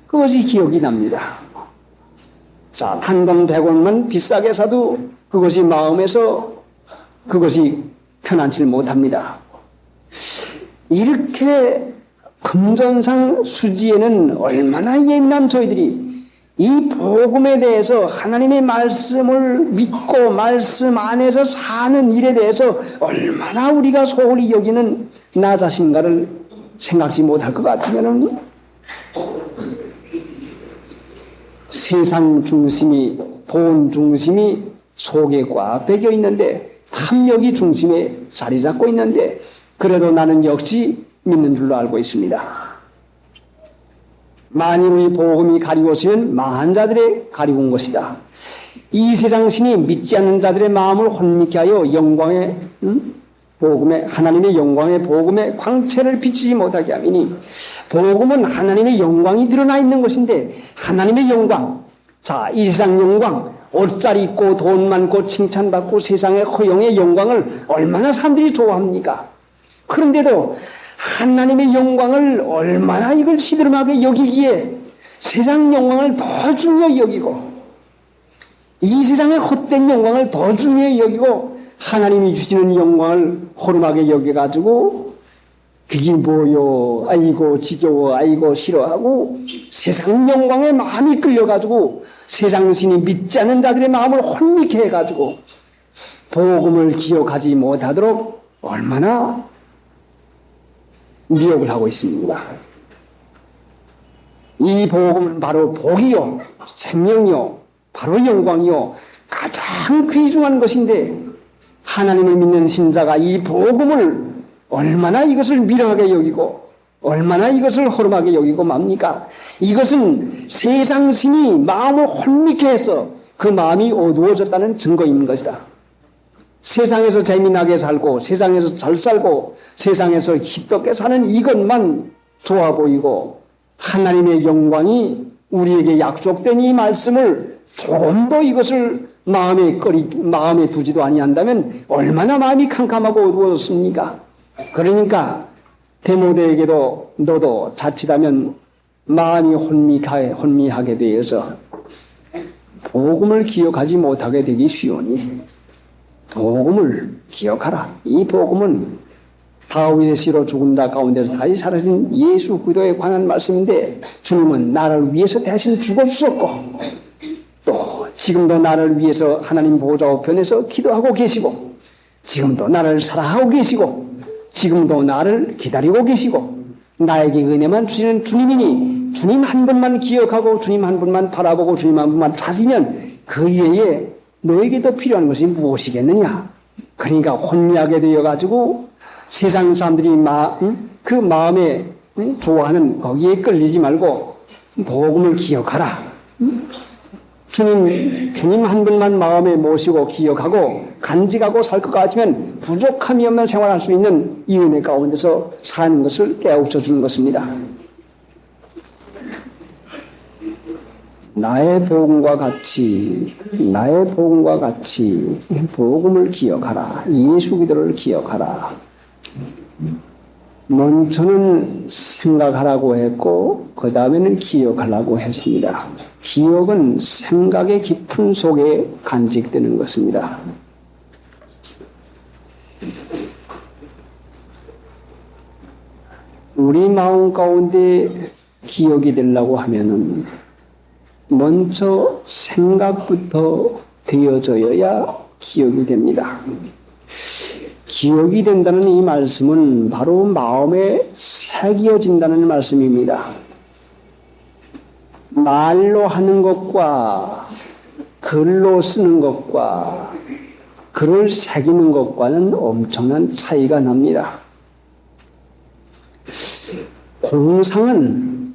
그것이 기억이 납니다. 자, 단돈 100원만 비싸게 사도 그것이 마음에서 그것이 편안치 못합니다. 이렇게 금전상 수지에는 얼마나 예민한 저희들이 이 복음에 대해서 하나님의 말씀을 믿고 말씀 안에서 사는 일에 대해서 얼마나 우리가 소홀히 여기는 나 자신가를 생각지 못할 것 같으면은 세상 중심이, 돈 중심이 속에 꽉 배겨 있는데 탐욕이 중심에 자리 잡고 있는데 그래도 나는 역시 믿는 줄로 알고 있습니다. 만일 이 복음이 가리웠으면 망한 자들의 가리운 것이다. 이 세상 신이 믿지 않는 자들의 마음을 혼미케 하여 영광의 복음의 하나님의 영광의 복음의 광채를 비치지 못하게 하미니, 복음은 하나님의 영광이 드러나 있는 것인데, 하나님의 영광, 자, 이 세상 영광, 옷잘 입고 돈 많고 칭찬받고 세상의 허영의 영광을 얼마나 사람들이 좋아합니까? 그런데도 하나님의 영광을 얼마나 이걸 시들음하게 여기기에 세상 영광을 더 중요히 여기고, 이 세상의 헛된 영광을 더 중요히 여기고, 하나님이 주시는 영광을 호름하게 여겨가지고, 그게 뭐요? 아이고 지겨워, 아이고 싫어하고, 세상 영광에 마음이 끌려가지고 세상 신이 믿지 않는 자들의 마음을 혼미케 해가지고 복음을 기억하지 못하도록 얼마나 미혹을 하고 있습니다. 이 복음은 바로 복이요, 생명이요, 바로 영광이요, 가장 귀중한 것인데, 하나님을 믿는 신자가 이 복음을 얼마나 이것을 미련하게 여기고 얼마나 이것을 허름하게 여기고 맙니까? 이것은 세상 신이 마음을 혼미케 해서 그 마음이 어두워졌다는 증거인 것이다. 세상에서 재미나게 살고 세상에서 잘 살고 세상에서 희떡게 사는 이것만 좋아 보이고, 하나님의 영광이 우리에게 약속된 이 말씀을 조금 더 이것을 마음에 두지도 아니한다면 얼마나 마음이 캄캄하고 어두워졌습니까? 그러니까 데모데에게도 너도 자칫하면 마음이 혼미하게 되어서 복음을 기억하지 못하게 되기 쉬우니 복음을 기억하라. 이 복음은 다윗의 씨로 죽은 자 가운데서 다시 살아진 예수 그리스도에 관한 말씀인데, 주님은 나를 위해서 대신 죽어주셨고 또 지금도 나를 위해서 하나님 보좌 우편에서 기도하고 계시고, 지금도 나를 사랑하고 계시고, 지금도 나를 기다리고 계시고, 나에게 은혜만 주시는 주님이니, 주님 한 분만 기억하고 주님 한 분만 바라보고 주님 한 분만 찾으면 그 이외에 너에게도 필요한 것이 무엇이겠느냐? 그러니까 혼미하게 되어가지고 세상 사람들이 그 마음에 좋아하는 거기에 끌리지 말고 복음을 기억하라. 주님 한 분만 마음에 모시고 기억하고 간직하고 살 것 같으면 부족함이 없는 생활할 수 있는 이 은혜 가운데서 사는 것을 깨우쳐 주는 것입니다. 나의 복음과 같이 복음을 기억하라. 예수 그리스도를 기억하라. 먼저는 생각하라고 했고 그 다음에는 기억하라고 했습니다. 기억은 생각의 깊은 속에 간직되는 것입니다. 우리 마음 가운데 기억이 되려고 하면은 먼저 생각부터 되어져야 기억이 됩니다. 기억이 된다는 이 말씀은 바로 마음에 새겨진다는 말씀입니다. 말로 하는 것과 글로 쓰는 것과 글을 새기는 것과는 엄청난 차이가 납니다. 공상은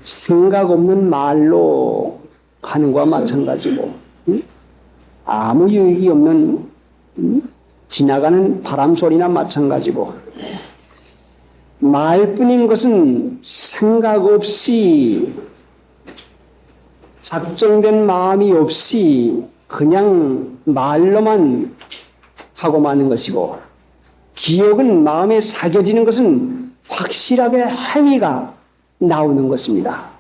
생각 없는 말로 하는 것과 마찬가지고, 아무 유익이 없는 지나가는 바람 소리나 마찬가지고, 말뿐인 것은 생각 없이 작정된 마음이 없이 그냥 말로만 하고 마는 것이고, 기억은 마음에 새겨지는 것은 확실하게 행위가 나오는 것입니다.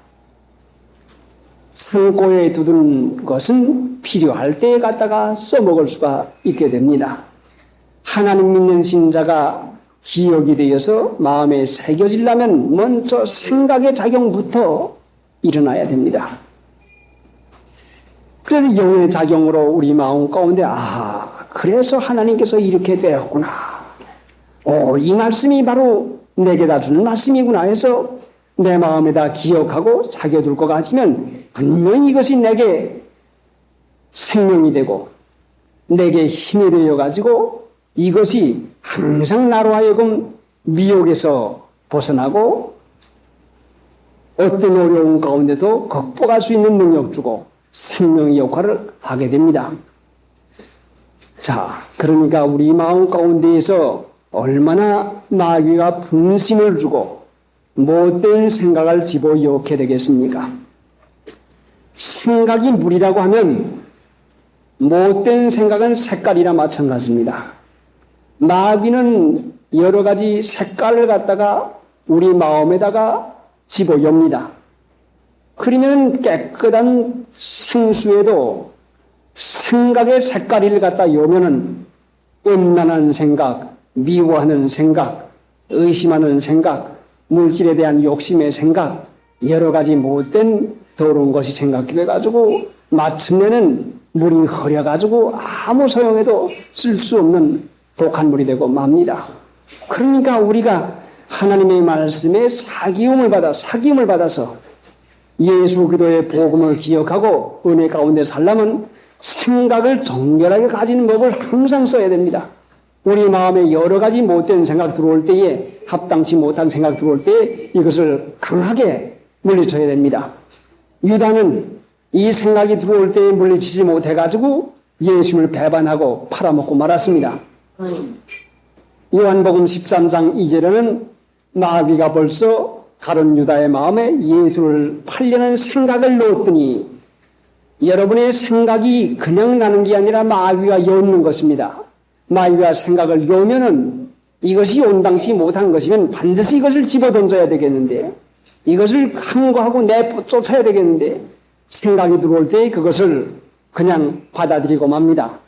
창고에 두둔 것은 필요할 때에 갖다가 써먹을 수가 있게 됩니다. 하나님 믿는 신자가 기억이 되어서 마음에 새겨지려면 먼저 생각의 작용부터 일어나야 됩니다. 그래서 영의 작용으로 우리 마음 가운데 그래서 하나님께서 이렇게 되었구나. 이 말씀이 바로 내게다 주는 말씀이구나 해서 내 마음에다 기억하고 새겨둘 것 같으면 분명히 이것이 내게 생명이 되고 내게 힘이 되어가지고 이것이 항상 나로 하여금 미혹에서 벗어나고 어떤 어려운 가운데도 극복할 수 있는 능력 주고 생명의 역할을 하게 됩니다. 자, 그러니까 우리 마음 가운데에서 얼마나 마귀가 분심을 주고 못된 생각을 집어넣게 되겠습니까? 생각이 물이라고 하면 못된 생각은 색깔이나 마찬가지입니다. 마귀는 여러 가지 색깔을 갖다가 우리 마음에다가 집어엽니다. 그러면 깨끗한 생수에도 생각의 색깔을 갖다 여면은 음란한 생각, 미워하는 생각, 의심하는 생각, 물질에 대한 욕심의 생각, 여러 가지 못된 더러운 것이 생각돼가지고 마침내는 물이 흐려가지고 아무 소용에도 쓸 수 없는 독한 물이 되고 맙니다. 그러니까 우리가 하나님의 말씀에 사기움을 받아서 예수 그리스도의 복음을 기억하고 은혜 가운데 살려면 생각을 정결하게 가지는 법을 항상 써야 됩니다. 우리 마음에 여러 가지 못된 생각 들어올 때에 합당치 못한 생각 들어올 때에 이것을 강하게 물리쳐야 됩니다. 유다는 이 생각이 들어올 때에 물리치지 못해가지고 예수님을 배반하고 팔아먹고 말았습니다. 요한복음 13장 2절에는 마귀가 벌써 가룟 유다의 마음에 예수를 팔려는 생각을 넣었더니 여러분의 생각이 그냥 나는 게 아니라 마귀가 엮는 것입니다. 마귀가 생각을 엮으면은 이것이 온당치 못한 것이면 반드시 이것을 집어던져야 되겠는데 이것을 항거하고 내쫓아야 되겠는데 생각이 들어올 때 그것을 그냥 받아들이고 맙니다.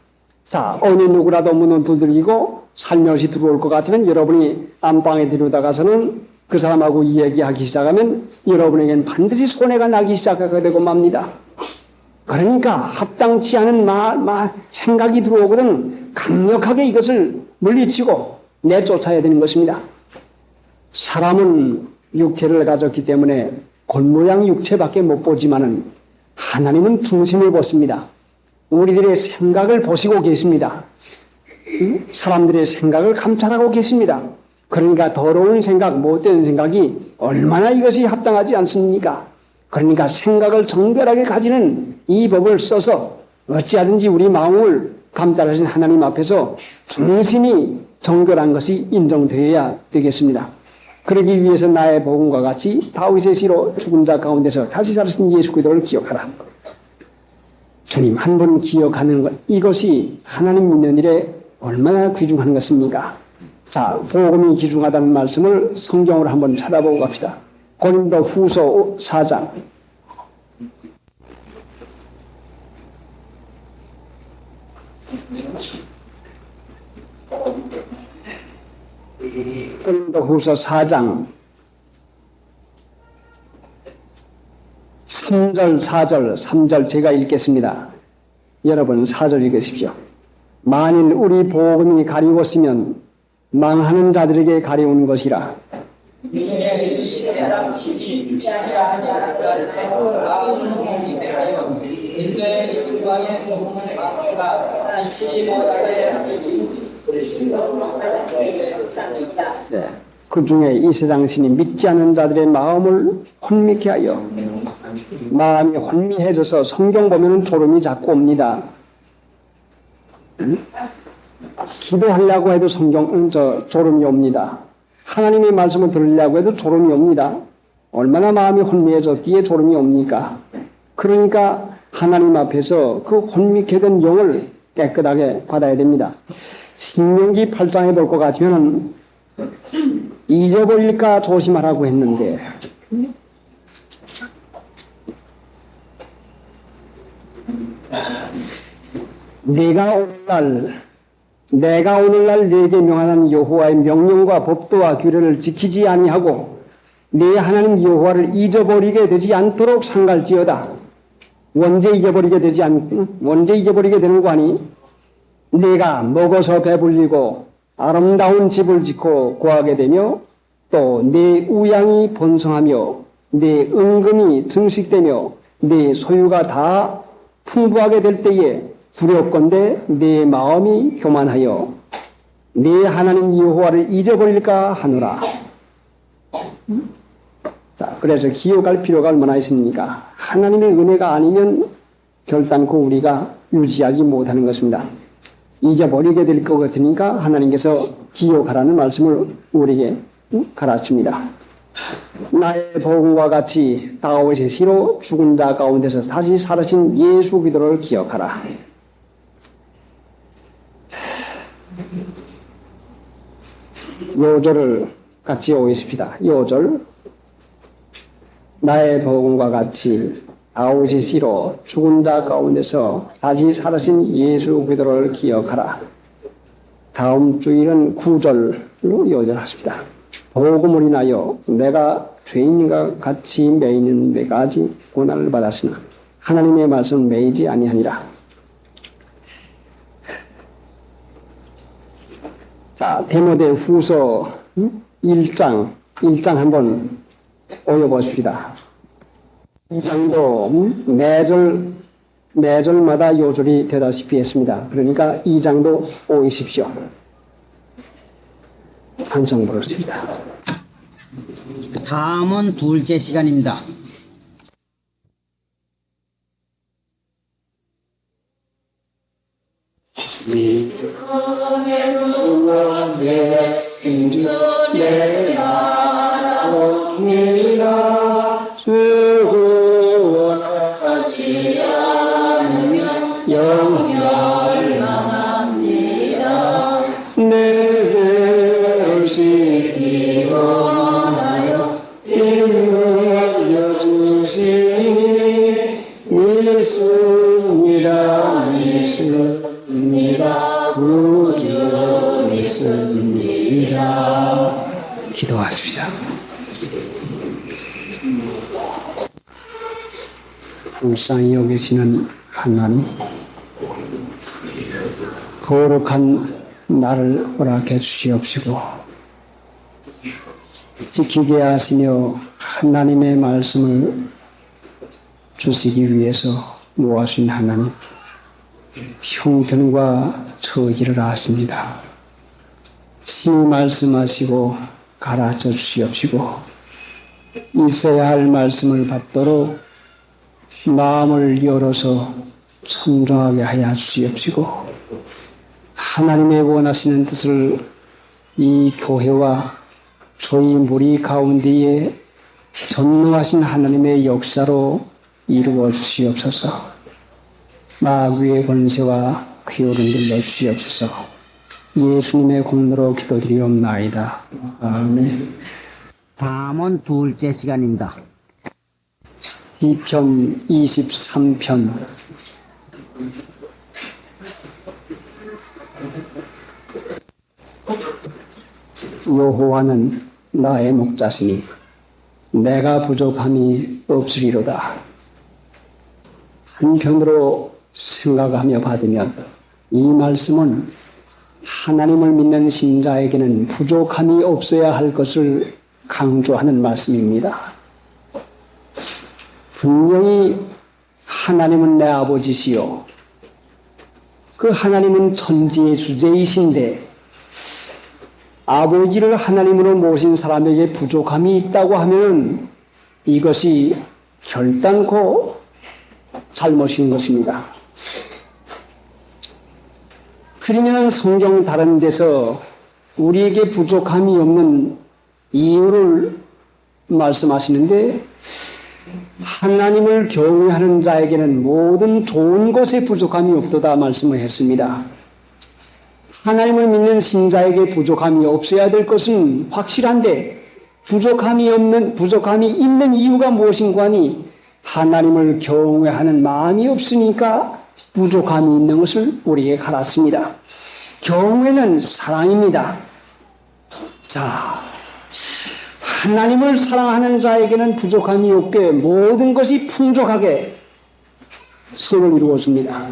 자, 어느 누구라도 문을 두드리고 살며시 들어올 것 같으면 여러분이 안방에 들여다가서는 그 사람하고 이야기하기 시작하면 여러분에겐 반드시 손해가 나기 시작하게 되고 맙니다. 그러니까 합당치 않은 생각이 들어오거든 강력하게 이것을 물리치고 내쫓아야 되는 것입니다. 사람은 육체를 가졌기 때문에 곤모양 육체밖에 못 보지만은 하나님은 중심을 보십니다. 우리들의 생각을 보시고 계십니다. 사람들의 생각을 감찰하고 계십니다. 그러니까 더러운 생각, 못된 생각이 얼마나 이것이 합당하지 않습니까? 그러니까 생각을 정결하게 가지는 이 법을 써서 어찌하든지 우리 마음을 감찰하신 하나님 앞에서 중심이 정결한 것이 인정되어야 되겠습니다. 그러기 위해서 나의 복음과 같이 다윗의 시로 죽은 자 가운데서 다시 살으신 예수 그리스도를 기억하라. 주님 한 번 기억하는 것, 이것이 하나님 믿는 일에 얼마나 귀중한 것입니까? 자, 복음이 귀중하다는 말씀을 성경으로 한번 찾아보고 갑시다. 고린도 후서 4장. 고린도 후서 4장 3절, 4절, 3절 제가 읽겠습니다. 여러분 4절 읽으십시오. 만일 우리 복음이 가리웠으면 망하는 자들에게 가리운 것이라. 네. 그 중에 이 세상 신이 믿지 않는 자들의 마음을 혼미케 하여 마음이 혼미해져서 성경 보면 졸음이 자꾸 옵니다. 기도하려고 해도 졸음이 옵니다. 하나님의 말씀을 들으려고 해도 졸음이 옵니다. 얼마나 마음이 혼미해졌기에 졸음이 옵니까? 그러니까 하나님 앞에서 그 혼미케 된 영을 깨끗하게 받아야 됩니다. 신명기 8장에 볼 것 같으면 잊어버릴까 조심하라고 했는데 내가 오늘날 네게 명하는 여호와의 명령과 법도와 규례를 지키지 아니하고 네 하나님 여호와를 잊어버리게 되지 않도록 상갈지어다. 언제 잊어버리게 되는 거 아니? 네가 먹어서 배불리고 아름다운 집을 짓고 거하게 되며 또 내 우양이 번성하며 내 은금이 증식되며 내 소유가 다 풍부하게 될 때에 두렵건대 내 마음이 교만하여 내 하나님 여호와를 잊어버릴까 하노라. 자, 그래서 기억할 필요가 얼마나 있습니까? 하나님의 은혜가 아니면 결단코 우리가 유지하지 못하는 것입니다. 잊어버리게 될 것 같으니까 하나님께서 기억하라는 말씀을 우리에게 가르칩니다. 나의 복음과 같이 다윗의 시로 죽은 자 가운데서 다시 살으신 예수 그리스도를 기억하라. 요절을 같이 오겠습니다. 요절. 나의 복음과 같이 다윗의 시로 죽은 자 가운데서 다시 살으신 예수 그리스도를 기억하라. 다음 주일은 9절로 요절하십니다. 복음을 인하여 내가 죄인과 같이 매이는 데까지 고난을 받았으나 하나님의 말씀 매이지 아니하니라. 자, 디모데후서 1장 한번 오여보십시다. 이 장도 매절마다 요절이 되다시피 했습니다. 그러니까 이 장도 오이십시오. 찬송 부르십니다. 다음은 둘째 시간입니다. 내 나라옵니다. 수고하지 않으면 영멸 망합니다. 내 열심히 원하여 인물려주시니 믿습니다. 구주 믿습니다. 기도하십시다. 불쌍히 여기시는 하나님, 거룩한 나를 허락해 주시옵시고 지키게 하시며 하나님의 말씀을 주시기 위해서 모아주신 하나님, 형편과 처지를 아십니다. 친히 말씀하시고 가르쳐 주시옵시고 있어야 할 말씀을 받도록 마음을 열어서 청정하게 하여 주시옵시고 하나님의 원하시는 뜻을 이 교회와 저희 무리 가운데에 전능하신 하나님의 역사로 이루어 주시옵소서. 마귀의 권세와 괴로움을 들려 주시옵소서. 예수님의 공로로 기도드리옵나이다. 아멘. 다음은 둘째 시간입니다. 시편 23편. 여호와는 나의 목자시니 내가 부족함이 없으리로다. 한편으로 생각하며 받으면 이 말씀은 하나님을 믿는 신자에게는 부족함이 없어야 할 것을 강조하는 말씀입니다. 분명히 하나님은 내 아버지시요. 그 하나님은 천지의 주제이신데 아버지를 하나님으로 모신 사람에게 부족함이 있다고 하면 이것이 결단코 잘못인 것입니다. 그러면 성경 다른 데서 우리에게 부족함이 없는 이유를 말씀하시는데 하나님을 경외하는 자에게는 모든 좋은 것에 부족함이 없도다 말씀을 했습니다. 하나님을 믿는 신자에게 부족함이 없어야 될 것은 확실한데 부족함이 있는 이유가 무엇인가 하니 하나님을 경외하는 마음이 없으니까 부족함이 있는 것을 우리에게 가르칩니다. 경외는 사랑입니다. 자, 하나님을 사랑하는 자에게는 부족함이 없게 모든 것이 풍족하게 선을 이루어줍니다.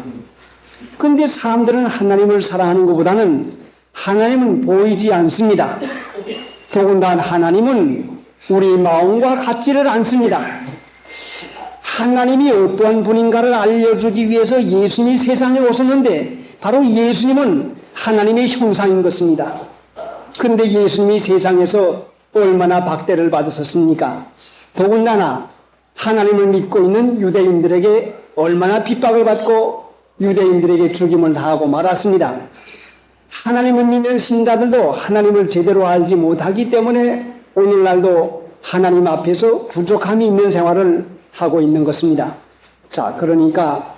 그런데 사람들은 하나님을 사랑하는 것보다는 하나님은 보이지 않습니다. 더군다나 하나님은 우리 마음과 같지를 않습니다. 하나님이 어떠한 분인가를 알려주기 위해서 예수님이 세상에 오셨는데 바로 예수님은 하나님의 형상인 것입니다. 그런데 예수님이 세상에서 얼마나 박대를 받으셨습니까? 더군다나 하나님을 믿고 있는 유대인들에게 얼마나 핍박을 받고 유대인들에게 죽임을 당하고 말았습니다. 하나님을 믿는 신자들도 하나님을 제대로 알지 못하기 때문에 오늘날도 하나님 앞에서 부족함이 있는 생활을 하고 있는 것입니다. 자, 그러니까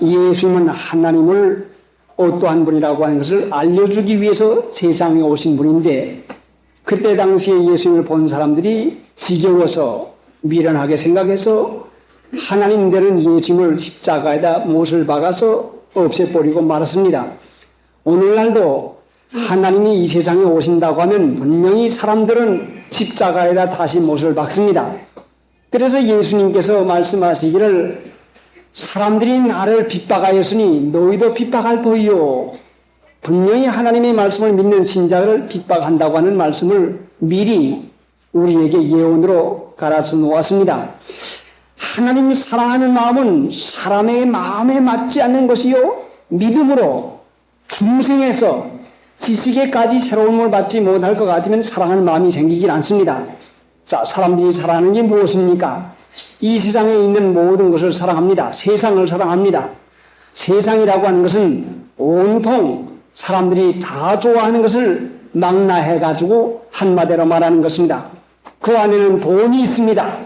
예수님은 하나님을 어떠한 분이라고 하는 것을 알려주기 위해서 세상에 오신 분인데, 그때 당시에 예수님을 본 사람들이 지겨워서 미련하게 생각해서 하나님 되는 예수님을 십자가에다 못을 박아서 없애버리고 말았습니다. 오늘날도 하나님이 이 세상에 오신다고 하면 분명히 사람들은 십자가에다 다시 못을 박습니다. 그래서 예수님께서 말씀하시기를 사람들이 나를 핍박하였으니 너희도 핍박할 터이요. 분명히 하나님의 말씀을 믿는 신자를 핍박한다고 하는 말씀을 미리 우리에게 예언으로 갈아서 놓았습니다. 하나님을 사랑하는 마음은 사람의 마음에 맞지 않는 것이요, 믿음으로 중생에서 지식에까지 새로움을 받지 못할 것 같으면 사랑하는 마음이 생기질 않습니다. 자, 사람들이 사랑하는 게 무엇입니까? 이 세상에 있는 모든 것을 사랑합니다. 세상을 사랑합니다. 세상이라고 하는 것은 온통 사람들이 다 좋아하는 것을 망라해가지고 한마디로 말하는 것입니다. 그 안에는 돈이 있습니다.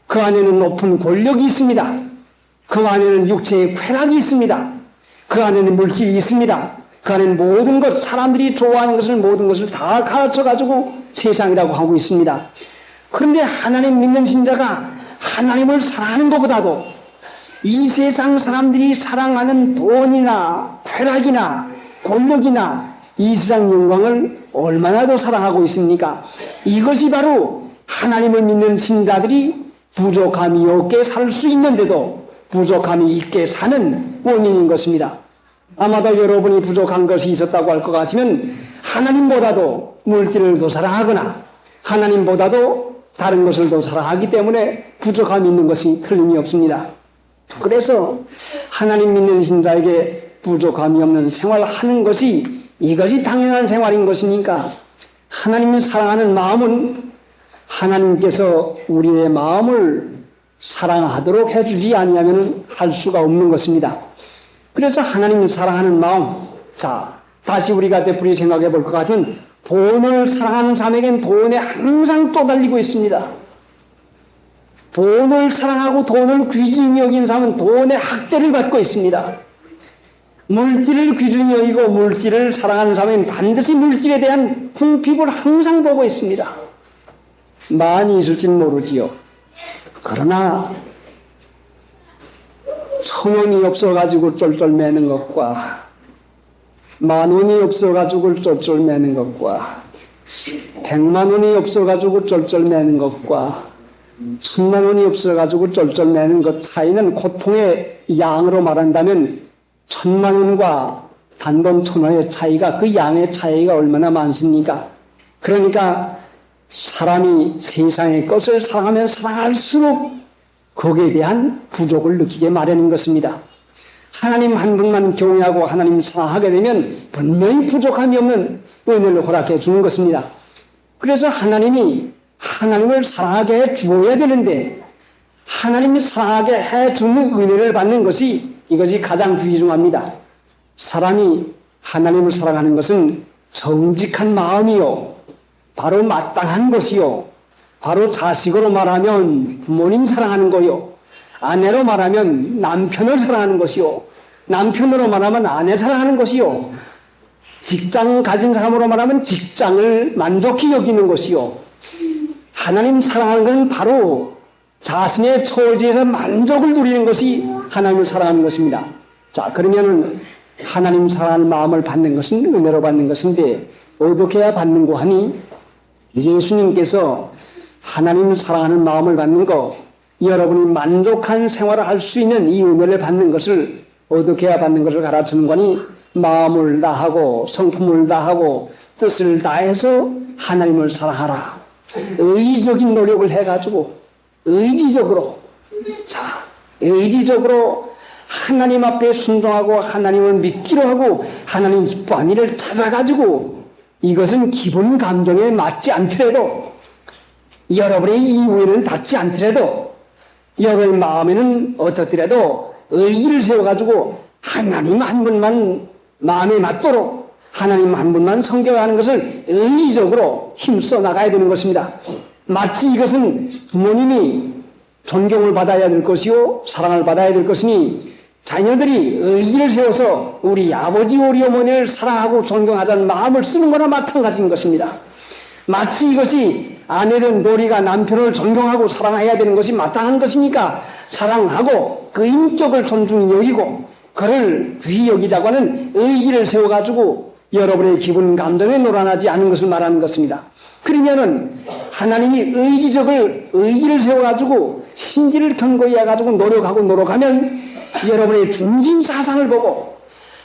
그 안에는 높은 권력이 있습니다. 그 안에는 육체의 쾌락이 있습니다. 그 안에는 물질이 있습니다. 그 안에는 모든 것, 사람들이 좋아하는 것을 모든 것을 다 가르쳐가지고 세상이라고 하고 있습니다. 그런데 하나님 믿는 신자가 하나님을 사랑하는 것보다도 이 세상 사람들이 사랑하는 돈이나 쾌락이나 권력이나 이 세상 영광을 얼마나 더 사랑하고 있습니까? 이것이 바로 하나님을 믿는 신자들이 부족함이 없게 살 수 있는데도 부족함이 있게 사는 원인인 것입니다. 아마도 여러분이 부족한 것이 있었다고 할 것 같으면 하나님보다도 물질을 더 사랑하거나 하나님보다도 다른 것을 더 사랑하기 때문에 부족함이 있는 것이 틀림이 없습니다. 그래서 하나님 믿는 신자에게 부족함이 없는 생활을 하는 것이 이것이 당연한 생활인 것이니까 하나님을 사랑하는 마음은 하나님께서 우리의 마음을 사랑하도록 해주지 아니하면 할 수가 없는 것입니다. 그래서 하나님을 사랑하는 마음, 자, 다시 우리가 되풀이 생각해 볼 것 같으면 돈을 사랑하는 사람에게는 돈에 항상 떠달리고 있습니다. 돈을 사랑하고 돈을 귀중히 여긴 사람은 돈의 학대를 받고 있습니다. 물질을 귀중히 여기고 물질을 사랑하는 사람은 반드시 물질에 대한 풍핍을 항상 보고 있습니다. 많이 있을지는 모르지요. 그러나 1,000원이 없어가지고 쫄쫄매는 것과 10,000원이 없어가지고 쫄쫄매는 것과 100,000원이 없어가지고 쫄쫄매는 것과 10,000,000원이 없어가지고 쫄쫄매는 것 차이는 고통의 양으로 말한다면 10,000,000원과 단돈 1,000원의 차이가, 그 양의 차이가 얼마나 많습니까? 그러니까 사람이 세상의 것을 사랑하면 사랑할수록 거기에 대한 부족을 느끼게 마련인 것입니다. 하나님 한 분만 경외하고 하나님 사랑하게 되면 분명히 부족함이 없는 은혜를 허락해 주는 것입니다. 그래서 하나님이 하나님을 사랑하게 해 주어야 되는데 하나님을 사랑하게 해 주는 은혜를 받는 것이 이것이 가장 귀중합니다. 사람이 하나님을 사랑하는 것은 정직한 마음이요, 바로 마땅한 것이요, 바로 자식으로 말하면 부모님 사랑하는 거요, 아내로 말하면 남편을 사랑하는 것이요, 남편으로 말하면 아내 사랑하는 것이요, 직장 가진 사람으로 말하면 직장을 만족히 여기는 것이요, 하나님 사랑하는 것은 바로 자신의 처지에서 만족을 누리는 것이 하나님을 사랑하는 것입니다. 자, 그러면은 하나님 사랑하는 마음을 받는 것은 은혜로 받는 것인데 어떻게 해야 받는고 하니, 예수님께서 하나님을 사랑하는 마음을 받는 것, 여러분이 만족한 생활을 할 수 있는 이 은혜를 받는 것을 어떻게 해야 받는 것을 가르치는 거니, 마음을 다하고 성품을 다하고 뜻을 다해서 하나님을 사랑하라. 의지적인 노력을 해가지고 의지적으로 하나님 앞에 순종하고 하나님을 믿기로 하고 하나님 기뻐하는 일을 찾아가지고, 이것은 기본 감정에 맞지 않더라도 여러분의 이후에는 닿지 않더라도 여러분의 마음에는 어떻더라도 의의를 세워가지고 하나님 한 분만 마음에 맞도록 하나님 한 분만 성경하는 것을 의의적으로 힘써 나가야 되는 것입니다. 마치 이것은 부모님이 존경을 받아야 될 것이요 사랑을 받아야 될 것이니 자녀들이 의의를 세워서 우리 아버지 우리 어머니를 사랑하고 존경하자는 마음을 쓰는 거나 마찬가지인 것입니다. 마치 이것이 아내든 도리가 남편을 존경하고 사랑해야 되는 것이 마땅한 것이니까 사랑하고 그 인격을 존중히 여기고 그를 귀히 여기자고 하는 의의를 세워가지고 여러분의 기분 감정에 놀아나지 않은 것을 말하는 것입니다. 그러면은 하나님이 의의를 세워가지고 신지를 견고히 해가지고 노력하면 여러분의 중심 사상을 보고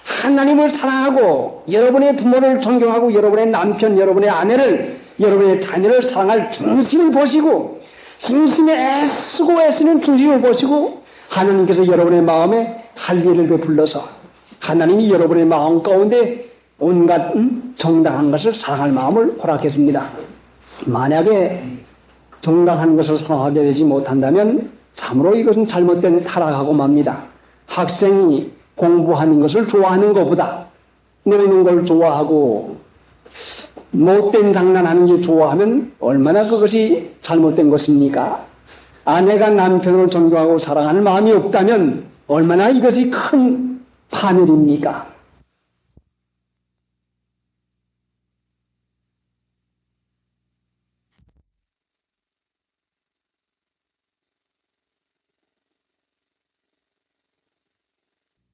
하나님을 사랑하고 여러분의 부모를 존경하고 여러분의 남편, 여러분의 아내를 여러분의 자녀를 사랑할 중심을 보시고 중심에 애쓰는 중심을 보시고 하나님께서 여러분의 마음에 할례를 베풀러서 하나님이 여러분의 마음 가운데 온갖 정당한 것을 사랑할 마음을 허락해 줍니다. 만약에 정당한 것을 사랑하게 되지 못한다면 참으로 이것은 잘못된 타락하고 맙니다. 학생이 공부하는 것을 좋아하는 것보다 노는 걸 좋아하고 못된 장난하는 게 좋아하면 얼마나 그것이 잘못된 것입니까? 아내가 남편을 존경하고 사랑하는 마음이 없다면 얼마나 이것이 큰 파멸입니까?